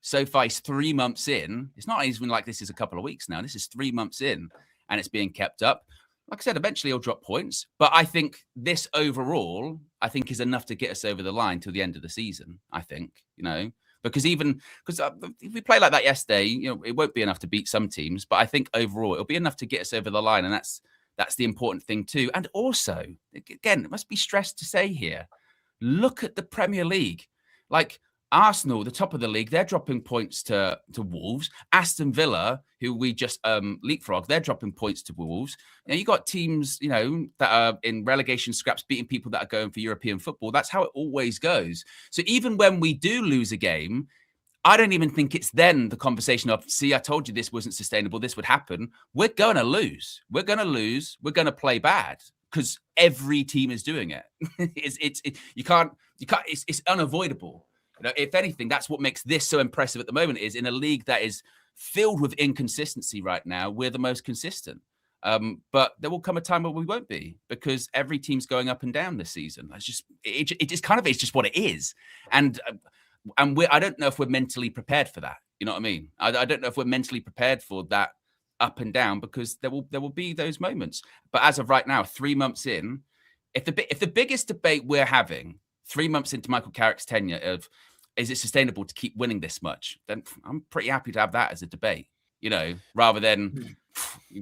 so far, he's 3 months in. It's not even like this is a couple of weeks now. This is 3 months in, and it's being kept up. Like I said, eventually he'll drop points. But I think this overall, is enough to get us over the line till the end of the season, I think, you know. Because if we play like that yesterday, you know, it won't be enough to beat some teams. But I think overall, it'll be enough to get us over the line. And that's the important thing too. And also, again, it must be stressed to say here, look at the Premier League. Like Arsenal, the top of the league, they're dropping points to Wolves. Aston Villa, who we just leapfrog, they're dropping points to Wolves. You know, you got teams, you know, that are in relegation scraps, beating people that are going for European football. That's how it always goes. So even when we do lose a game, I don't even think it's then the conversation of, see, I told you this wasn't sustainable, this would happen. We're going to lose. We're going to lose. We're going to play bad because every team is doing it. It's unavoidable. You know, if anything, that's what makes this so impressive at the moment, is in a league that is filled with inconsistency right now, we're the most consistent. But there will come a time where we won't be, because every team's going up and down this season. It's just what it is. And I don't know if we're mentally prepared for that. You know what I mean? I don't know if we're mentally prepared for that up and down, because there will be those moments. But as of right now, 3 months in, if the biggest debate we're having 3 months into Michael Carrick's tenure of, is it sustainable to keep winning this much, then I'm pretty happy to have that as a debate, you know, rather than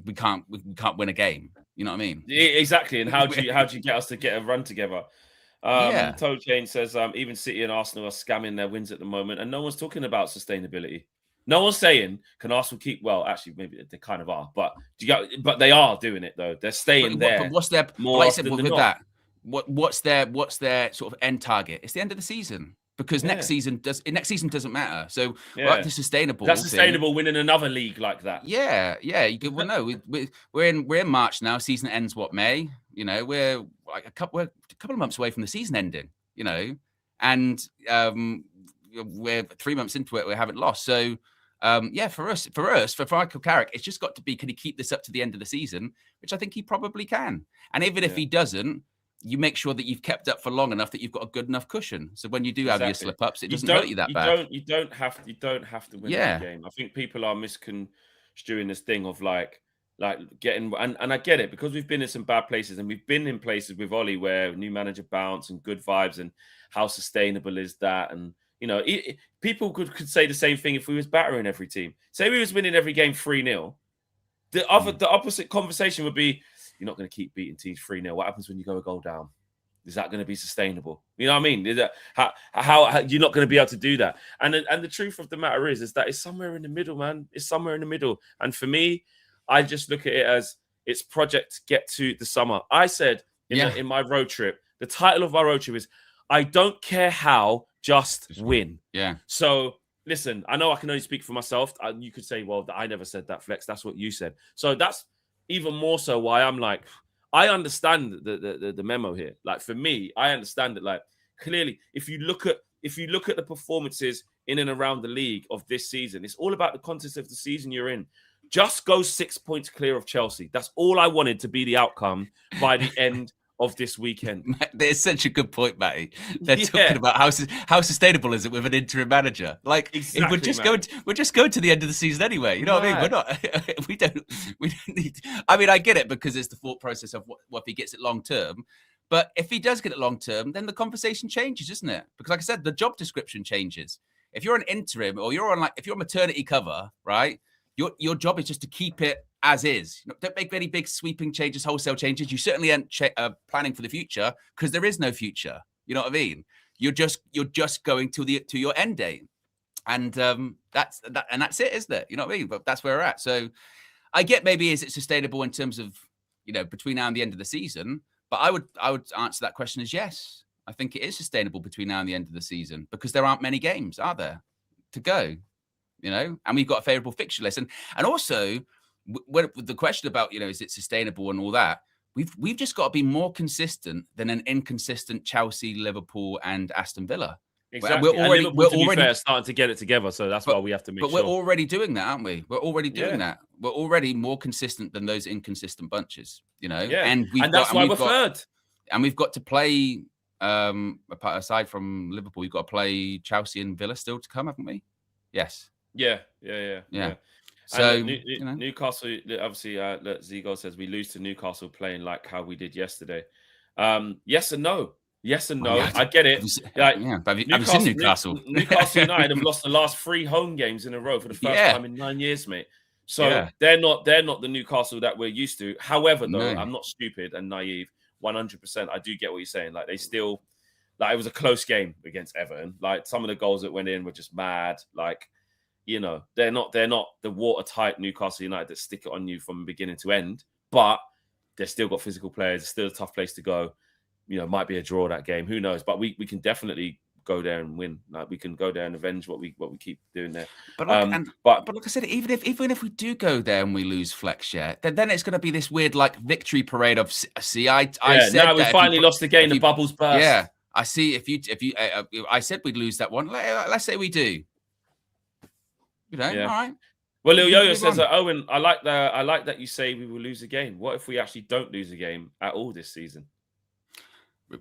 we can't win a game. You know what I mean? Exactly. And how do you get us to get a run together? Toe Chain says even City and Arsenal are scamming their wins at the moment, and no one's talking about sustainability. No one's saying, can Arsenel keep? Well, actually, maybe they kind of are, but they are doing it though. They're staying there. But what's their more often than not? What's their sort of end target? It's the end of the season, because next season doesn't matter. So like the sustainable. That's sustainable winning another league like that. Yeah. Well, no, we're in March now. Season ends May. You know, we're like a couple of months away from the season ending. You know, and we're 3 months into it, we haven't lost. So for Michael Carrick, it's just got to be, can he keep this up to the end of the season, which I think he probably can. And even if he doesn't, you make sure that you've kept up for long enough that you've got a good enough cushion. So when you do have your slip ups, it doesn't hurt you that bad. You don't have to win the game. I think people are misconstruing this thing of like getting, and I get it, because we've been in some bad places, and we've been in places with Ollie where new manager bounce and good vibes, and how sustainable is that? And people could say the same thing if we was battering every team. Say we was winning every game 3-0. The opposite conversation would be, you're not going to keep beating teams 3-0. What happens when you go a goal down? Is that going to be sustainable? You know what I mean? Is that how you're not going to be able to do that? And the truth of the matter is that it's somewhere in the middle, man. It's somewhere in the middle. And for me, I just look at it as it's project get to the summer. I said in my road trip, the title of our road trip is I don't care how, just win. Yeah. So listen, I know I can only speak for myself. You could say, well, I never said that, Flex. That's what you said. So that's even more so why I'm like, I understand the memo here. Like, for me, I understand it. Like, clearly, if you look at the performances in and around the league of this season, it's all about the context of the season you're in. Just go 6 points clear of Chelsea. That's all I wanted to be the outcome by the end of this weekend. There's such a good point, Matty. They're talking about how sustainable is it with an interim manager? Like, exactly, we're just going to the end of the season anyway. You know what I mean? We're not. We don't need. I mean, I get it, because it's the thought process of what if he gets it long term. But if he does get it long term, then the conversation changes, isn't it? Because, like I said, the job description changes. If you're an interim, or if you're on maternity cover, right? Your job is just to keep it as is. Don't make any big sweeping changes, wholesale changes. You certainly aren't planning for the future, because there is no future. You know what I mean? You're just going to your end date, and that's it, isn't it? You know what I mean? But that's where we're at. So I get, maybe, is it sustainable in terms of between now and the end of the season? But I would answer that question as yes. I think it is sustainable between now and the end of the season, because there aren't many games, are there, to go? And we've got a favourable fixture list, and also with the question about is it sustainable and all that, we've just got to be more consistent than an inconsistent Chelsea, Liverpool, and Aston Villa. Exactly. We're already starting to get it together, so that's why we have to make sure. But we're already doing that, aren't we? We're already doing that. We're already more consistent than those inconsistent bunches. And that's why we're third. And we've got to play. Aside from Liverpool, we've got to play Chelsea and Villa still to come, haven't we? Yes. Yeah. So Newcastle, obviously, Zigo says we lose to Newcastle playing like how we did yesterday. Yes and no. I get it. But have you seen Newcastle? Newcastle United have lost the last 3 home games in a row for the first time in 9 years, mate. So they're not the Newcastle that we're used to. However, though, I'm not stupid and naive. 100%, I do get what you're saying. Like, they still, it was a close game against Everton. Like, some of the goals that went in were just mad. Like, they're not the watertight Newcastle United that stick it on you from beginning to end. But they've still got physical players. It's still a tough place to go. Might be a draw that game. Who knows? But we can definitely go there and win. Like, we can go there and avenge what we keep doing there. But like I said, even if we do go there and we lose Flex, then it's going to be this weird victory parade of I said now we finally lost the game. The bubbles burst. Yeah, I see. If you I said we'd lose that one. Let's say we do. All right. Well, Lil Yo-Yo says, Owen, I like that you say we will lose a game. What if we actually don't lose a game at all this season?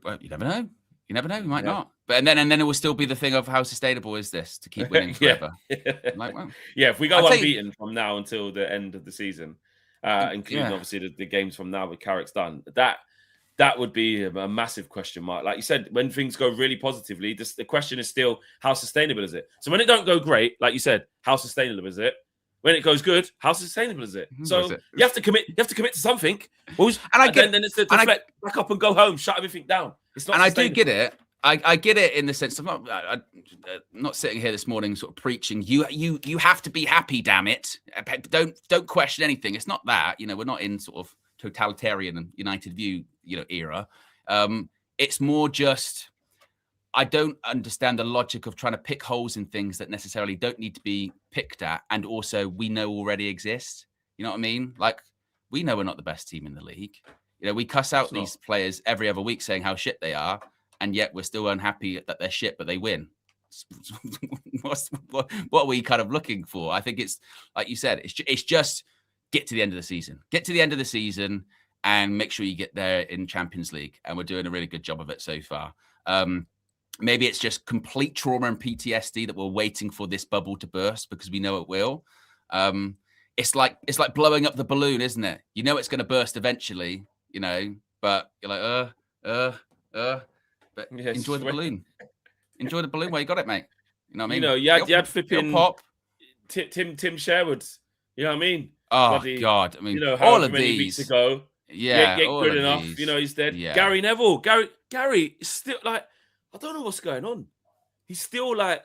Well, you never know. We might not. But and then it will still be the thing of how sustainable is this to keep winning forever? If we go unbeaten from now until the end of the season, including obviously the games from now with Carrick's done, that would be a massive question mark. Like you said, when things go really positively, the question is still, how sustainable is it? So when it don't go great, like you said, how sustainable is it? When it goes good, how sustainable is it? So you have to commit. You have to commit to something. Then it's to deflect back up and go home, shut everything down. It's not. And I do get it. I get it in the sense of I'm not sitting here this morning sort of preaching. You have to be happy, damn it. Don't question anything. It's not that. We're not in sort of totalitarian and United view era. It's more just, I don't understand the logic of trying to pick holes in things that necessarily don't need to be picked at, and also we know already exist. You know what I mean? Like, we know we're not the best team in the league. We cuss out these players every other week saying how shit they are, and yet we're still unhappy that they're shit, but they win. what are we kind of looking for? I think it's like you said, it's just get to the end of the season. Get to the end of the season and make sure you get there in Champions League. And we're doing a really good job of it so far. Maybe it's just complete trauma and PTSD that we're waiting for this bubble to burst because we know it will. It's like blowing up the balloon, isn't it? You know it's going to burst eventually, you know, but you're like, but Yes, enjoy the balloon. Enjoy the balloon while you got it, mate. You know what I mean? You know, you had flipping pop. Tim Sherwood's. You know what I mean? Oh, Bloody, God. I mean, you know, all of many these. weeks ago. Yeah. Get all good of enough. these. You know, he's dead. Yeah. Gary Neville. Gary is still like, I don't know what's going on. He's still like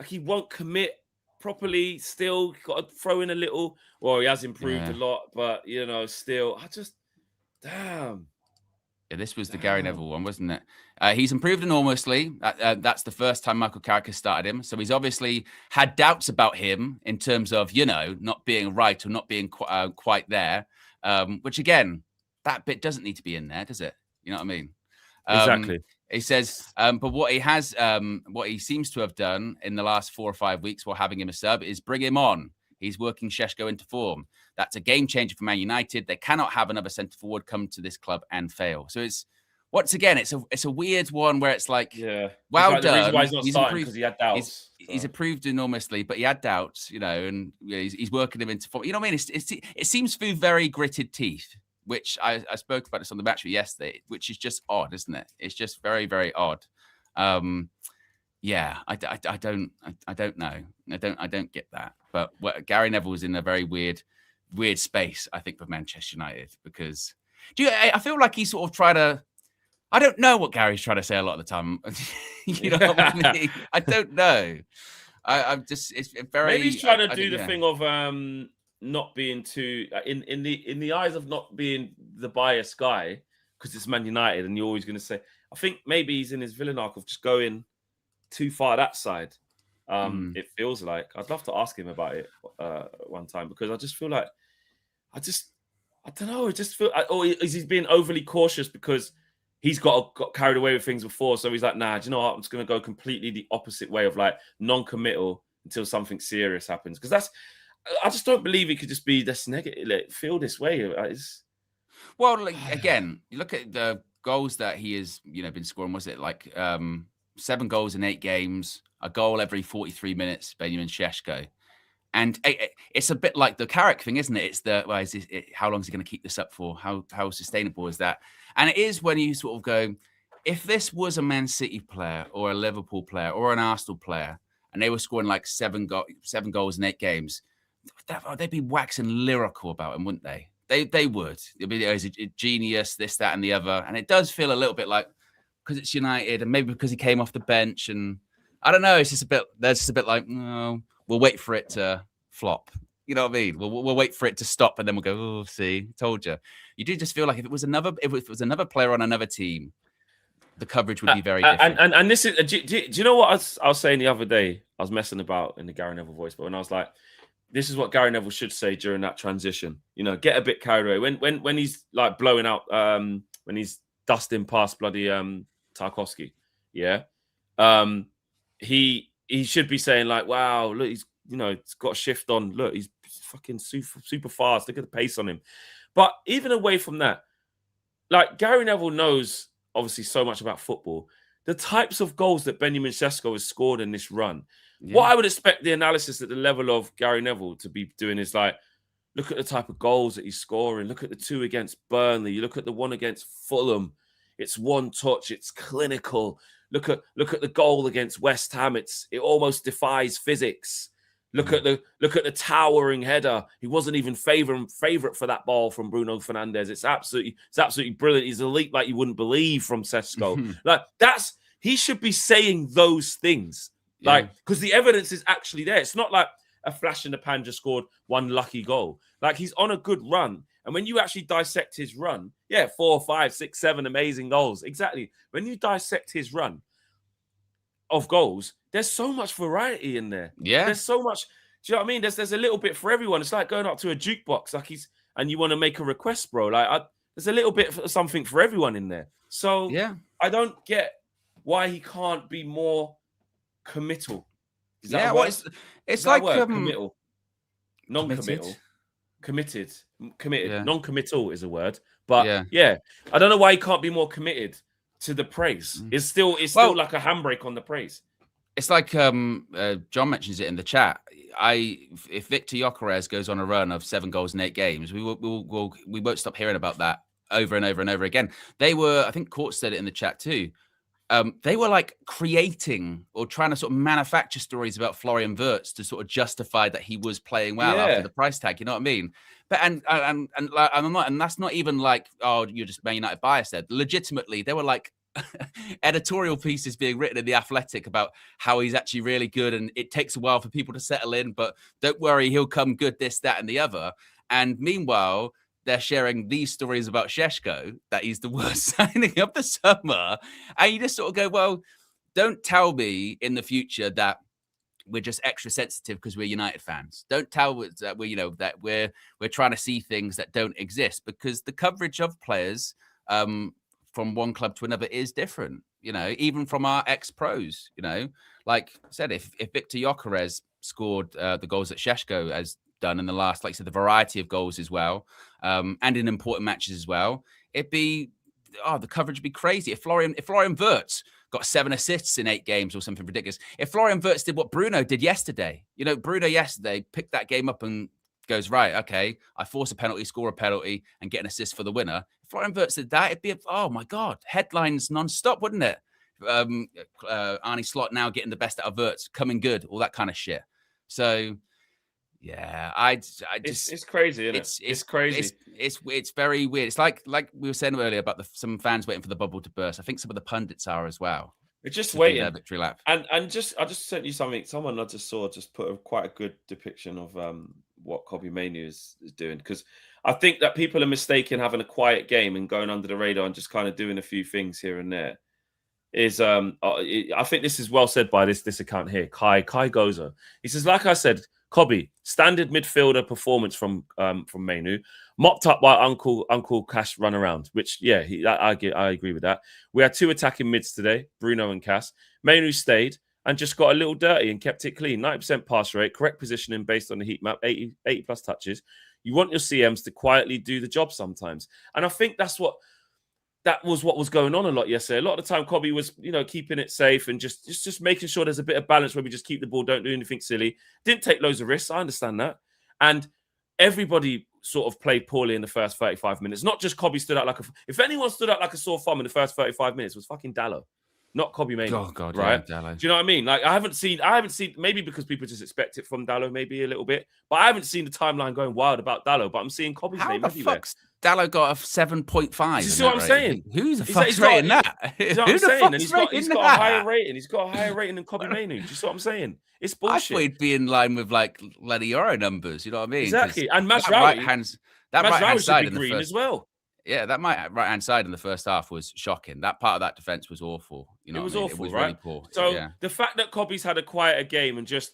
he won't commit properly. Still got to throw in a little. Well, he has improved a lot, but, you know, still, damn. Yeah, this was the Gary Neville one, wasn't it? He's improved enormously. That's the first time Michael Carrick has started him. So he's obviously had doubts about him in terms of, you know, not being right or not being quite there. Which, again, that bit doesn't need to be in there, does it? You know what I mean? Exactly. He says, but what he seems to have done in the last 4 or 5 weeks while having him a sub is bring him on. He's working Šeško into form. That's a game changer for Man United. They cannot have another centre forward come to this club and fail. So it's a weird one where it's like, well done. The reason why he's not starting because he had doubts. He's improved enormously, but he had doubts, you know, and he's working him into form. You know what I mean? It seems through very gritted teeth, which I spoke about this on the match yesterday, which is just odd, isn't it? It's just very, very odd. Yeah, I don't know. I don't get that. But Gary Neville was in a very weird space, I think, for Manchester United, because I feel like he sort of tried to. I don't know what Gary's trying to say a lot of the time. You know what I mean? I don't know. I'm just it's very. Maybe he's trying to do the thing of not being too in the eyes of not being the biased guy, because it's Man United and you're always going to say. I think maybe he's in his villain arc of just going too far that side. It feels like I'd love to ask him about it one time, because I just feel like I don't know. I just feel, or is he being overly cautious because he's got carried away with things before? So he's like, nah, do you know what? I'm just going to go completely the opposite way of like non-committal until something serious happens. Because I just don't believe he could just be this negative, like, feel this way. Well, like, again, you look at the goals that he has, been scoring. Was it like 7 goals in 8 games, a goal every 43 minutes, Benjamin Šeško? And it's a bit like the Carrick thing, isn't it? It's how long is he going to keep this up for? How sustainable is that? And it is when you sort of go, if this was a Man City player or a Liverpool player or an Arsenal player, and they were scoring like 7 goals in 8 games, they'd be waxing lyrical about him, wouldn't they? They would. He's a genius, this, that, and the other. And it does feel a little bit like, because it's United, and maybe because he came off the bench, and I don't know. It's just a bit. They're just a bit like, no, we'll wait for it to flop. You know what I mean? We'll wait for it to stop, and then we'll go. Oh, see, told you. You do just feel like if it was another player on another team, the coverage would be very different. And this is. Do you know what I was saying the other day? I was messing about in the Gary Neville voice, but when I was like, this is what Gary Neville should say during that transition. Get a bit carried away when he's like blowing out. When he's dusting past bloody Tarkowski. Yeah. He should be saying like, wow, look, he's got a shift on. Look, he's fucking super fast. Look at the pace on him. But even away from that, like, Gary Neville knows obviously so much about football. The types of goals that Benjamin Sesko has scored in this run. Yeah. What I would expect the analysis at the level of Gary Neville to be doing is like, look at the type of goals that he's scoring. Look at the 2 against Burnley. You look at the 1 against Fulham. It's one touch. It's clinical. Look at the goal against West Ham. It almost defies physics. Look at the towering header. He wasn't even favorite for that ball from Bruno Fernandes. It's absolutely brilliant. He's elite like you wouldn't believe from Sesko. Like, he should be saying those things. Like, because the evidence is actually there. It's not like a flash in the pan just scored 1 lucky goal. Like, he's on a good run. And when you actually dissect his run, 4, 5, 6, 7 amazing goals. Exactly. When you dissect his run of goals, there's so much variety in there. Yeah. There's so much. Do you know what I mean? There's a little bit for everyone. It's like going up to a jukebox, and you want to make a request, bro. Like, there's a little bit of something for everyone in there. So I don't get why he can't be more committal. Is Yeah, that what word? is Is it's that a like word? Committal. Non-committal. committed. Committed. Yeah. Non-committal is a word. But Yeah. yeah, I don't know why he can't be more committed to the praise. It's still Well, like a handbrake on the praise. It's like John mentions it in the chat. If Victor Gyökeres goes on a run of 7 goals in 8 games, we won't stop hearing about that over and over and over again. They were, I think Court said it in the chat too. They were like creating or trying to sort of manufacture stories about Florian Wirtz to sort of justify that he was playing well after the price tag. You know what I mean? But and I'm not, and that's not even like, oh, you're just Man United biased there. Legitimately, they were like editorial pieces being written in The Athletic about how he's actually really good, and it takes a while for people to settle in, but don't worry, he'll come good, this, that, and the other. And meanwhile, they're sharing these stories about Šeško, that he's the worst signing of the summer. And you just sort of go, well, don't tell me in the future that we're just extra sensitive because we're United fans. Don't tell us that we're trying to see things that don't exist, because the coverage of players from one club to another is different, even from our ex-pros, like I said, if Victor Gyökeres scored the goals that Šeško has done in the last, like I said, the variety of goals as well, and in important matches as well, the coverage would be crazy. If Florian Wirtz got 7 assists in 8 games or something ridiculous, if Florian Wirtz did what Bruno did yesterday, Bruno yesterday picked that game up and goes, right, okay, I force a penalty, score a penalty, and get an assist for the winner. If Florian Wirtz did that, it'd be, oh my God, headlines non-stop, wouldn't it? Arne Slot now getting the best out of Wirtz, coming good, all that kind of shit. So, yeah, it's crazy, isn't it? It's crazy. It's very weird. It's like we were saying earlier about some fans waiting for the bubble to burst. I think some of the pundits are as well. They're just waiting. Their victory lap. And I just sent you something. Someone I just saw put quite a good depiction of what Kobby Mayu is doing, because I think that people are mistaken having a quiet game and going under the radar and just kind of doing a few things here and there. I think this is well said by this account here, Kai Goza. He says, like I said, Kobby, standard midfielder performance from Mayu, mopped up by Uncle Cash run around, which, yeah, I agree with that. We had 2 attacking mids today, Bruno and Cass. Mayu stayed and just got a little dirty and kept it clean. 90% pass rate, correct positioning based on the heat map, 80 plus touches. You want your CMs to quietly do the job sometimes. And I think that was what was going on a lot yesterday. A lot of the time, Kobby was, keeping it safe and just making sure there's a bit of balance where we just keep the ball, don't do anything silly. Didn't take loads of risks. I understand that. And everybody sort of played poorly in the first 35 minutes. Not just Kobby stood out if anyone stood out like a sore thumb in the first 35 minutes, it was fucking Dallo, not Kobby Mayu. Oh God, right? Yeah, Dallo. Do you know what I mean? Like I haven't seen, maybe because people just expect it from Dallo, maybe a little bit, but I haven't seen the timeline going wild about Dallo. But I'm seeing Kobby's name everywhere. Dallo got a 7.5. You see what I'm saying? Who's the fuck's rating that? You know what I'm saying? And he's got a higher rating. He's got a higher rating than Kobby Mayu. Do you see what I'm saying? It's bullshit. I thought he'd be in line with like Lenny Euro numbers. You know what I mean? Exactly. And Mazraoui, right hand side in the green as well. Yeah, that right hand side in the first half was shocking. That part of that defense was awful. It was awful, it was right? Really poor. So the fact that Kobby's had a quieter game and just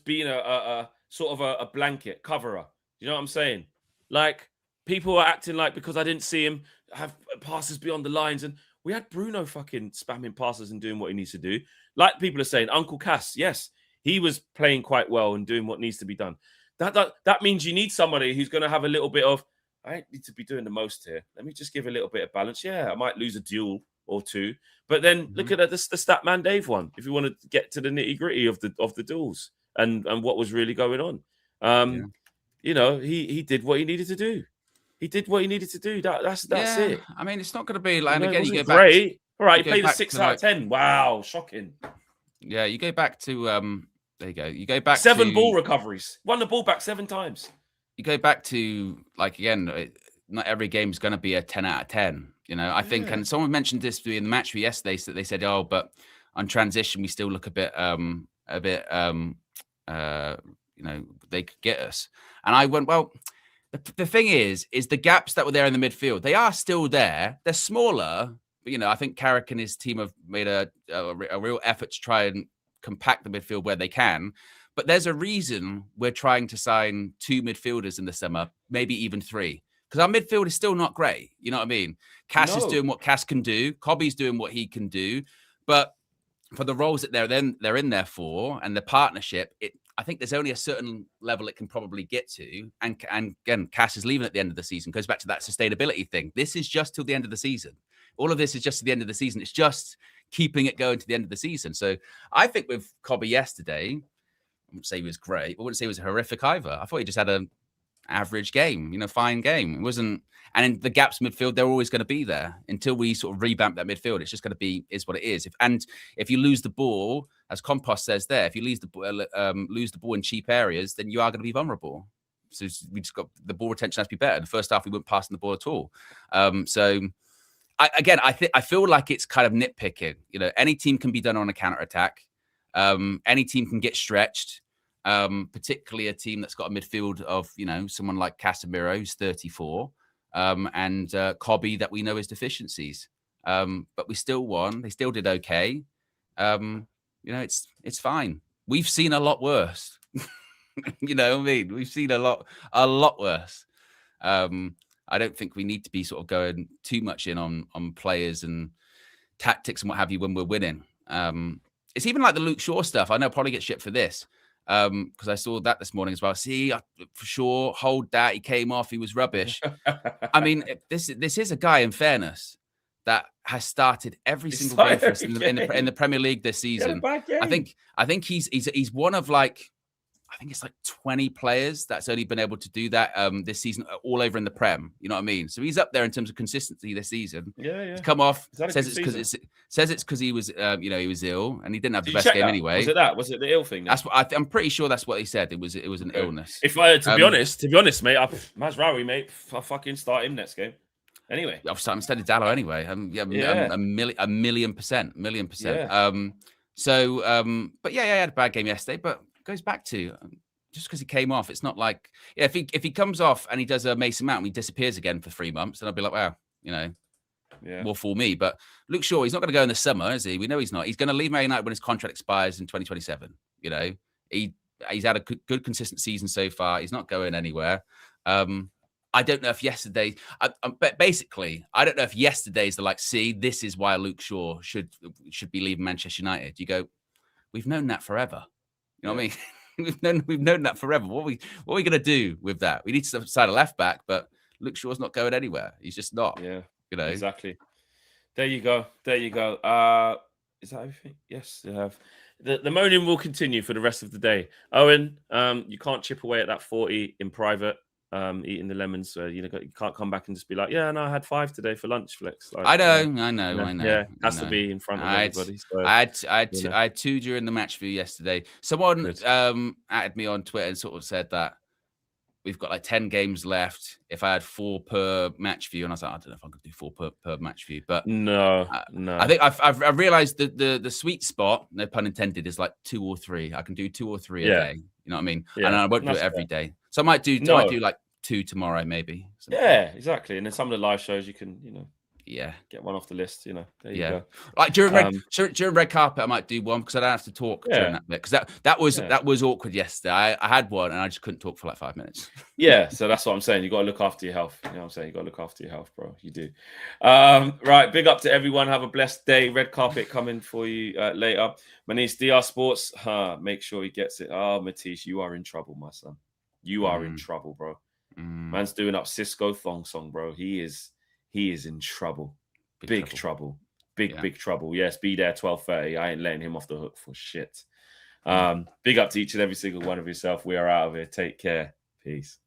being a sort of a blanket coverer. You know what I'm saying? Like, people are acting like because I didn't see him have passes beyond the lines, and we had Bruno fucking spamming passes and doing what he needs to do. Like people are saying, Uncle Cass, yes, he was playing quite well and doing what needs to be done. That means you need somebody who's going to have a little bit of, I need to be doing the most here. Let me just give a little bit of balance. Yeah, I might lose a duel or 2, but then look at the stat man Dave one. If you want to get to the nitty gritty of the duels and what was really going on, he did what he needed to do. He did what he needed to do. That's it. I mean, it's not going to be like, and again, you go back. Great. All right, he played a 6 out of 10. Wow, shocking. Yeah, you go back to there you go. You go back 7 ball recoveries. Won the ball back 7 times. You go back to, like, again, not every game is going to be a 10 out of 10. I think, and someone mentioned this in the match yesterday. So they said, "Oh, but on transition, we still look a bit, they could get us." And I went, well. The thing is the gaps that were there in the midfield, they are still there. They're smaller. But, I think Carrick and his team have made a real effort to try and compact the midfield where they can. But there's a reason we're trying to sign 2 midfielders in the summer, maybe even 3. Because our midfield is still not great. You know what I mean? Cass is doing what Cass can do. Kobby's doing what he can do. But for the roles that they're in there for, and the partnership, I think there's only a certain level it can probably get to. And again, Cass is leaving at the end of the season. Goes back to that sustainability thing. This is just till the end of the season. All of this is just to the end of the season. It's just keeping it going to the end of the season. So I think with Kobby yesterday, I wouldn't say he was great. I wouldn't say he was horrific either. I thought he just had an average game, fine game. It wasn't, and in the gaps midfield, they're always going to be there until we sort of revamp that midfield. It's just going to be is what it is. If you lose the ball, as Compost says there, if you lose the ball in cheap areas, then you are going to be vulnerable. So we just got the ball retention has to be better. In the first half, we weren't passing the ball at all. I feel like it's kind of nitpicking. Any team can be done on a counter attack. Any team can get stretched. Particularly a team that's got a midfield of, someone like Casemiro, who's 34, and Kobby that we know his deficiencies. But we still won. They still did okay. It's fine. We've seen a lot worse. We've seen a lot worse. I don't think we need to be sort of going too much in on players and tactics and what have you when we're winning. It's even like the Luke Shaw stuff. I know I'll probably get shit for this. Because I saw that this morning as well. See, for sure, hold that. He came off. He was rubbish. I mean, this is a guy, in fairness, that has started every single game for us in the Premier League this season. I think he's one of I think it's 20 players that's only been able to do that this season, all over in the Prem. You know what I mean? So he's up there in terms of consistency this season. Yeah. He's come off. Says it's because he was he was ill and he didn't have the best game anyway. Was it the ill thing? That's what I'm pretty sure that's what he said. It was an illness. If I to be honest, mate, Mazraoui, mate, I'll fucking start him next game. Anyway, I'm starting instead of Dallo anyway. A million percent. Yeah. But he had a bad game yesterday. But goes back to just because he came off, it's not like if he comes off and he does a Mason Mount and he disappears again for 3 months, then I'll be like, wow, more for me. But Luke Shaw, he's not going to go in the summer, is he? We know he's not. He's going to leave Man United when his contract expires in 2027. He's had a good consistent season so far. He's not going anywhere. I don't know if yesterday, but basically, I don't know if yesterday's this is why Luke Shaw should be leaving Manchester United. You go, we've known that forever. You know what I mean? We've known that forever. What are we going to do with that? We need to sign a left back, but Luke Shaw's not going anywhere. He's just not. Yeah. Exactly. There you go. Is that everything? Yes, you have. The moaning will continue for the rest of the day. Owen, you can't chip away at that 40 in private. Eating the lemons, so you can't come back and just be like, yeah, no, I had 5 today for lunch, Flex. I know. Yeah, has to be in front of everybody. So, I had 2 during the match view yesterday. Someone added me on Twitter and sort of said that we've got 10 games left. If I had 4 per match view, and I was like, I don't know if I could do 4 per match view, but no. I think I've realized that the sweet spot, no pun intended, is 2 or 3. I can do 2 or 3 a day. You know what I mean? Yeah, and I won't do it every day. So I might do 2 tomorrow, maybe. Yeah, exactly. And then some of the live shows you can, get one off the list. There you go. During red carpet, I might do one because I don't have to talk during that bit. Because that was awkward yesterday. I had one and I just couldn't talk for 5 minutes. Yeah, so that's what I'm saying. You got to look after your health. You know what I'm saying? You got to look after your health, bro. You do. Right, big up to everyone. Have a blessed day. Red carpet coming for you later. Manish DR Sports. Make sure he gets it. Oh, Matish, you are in trouble, my son. You are in trouble, bro. Man's doing up Sesko thong song, bro. He is in trouble. Big trouble. Big trouble. Yes, be there 12:30. I ain't letting him off the hook for shit. Big up to each and every single one of yourself. We are out of here. Take care. Peace.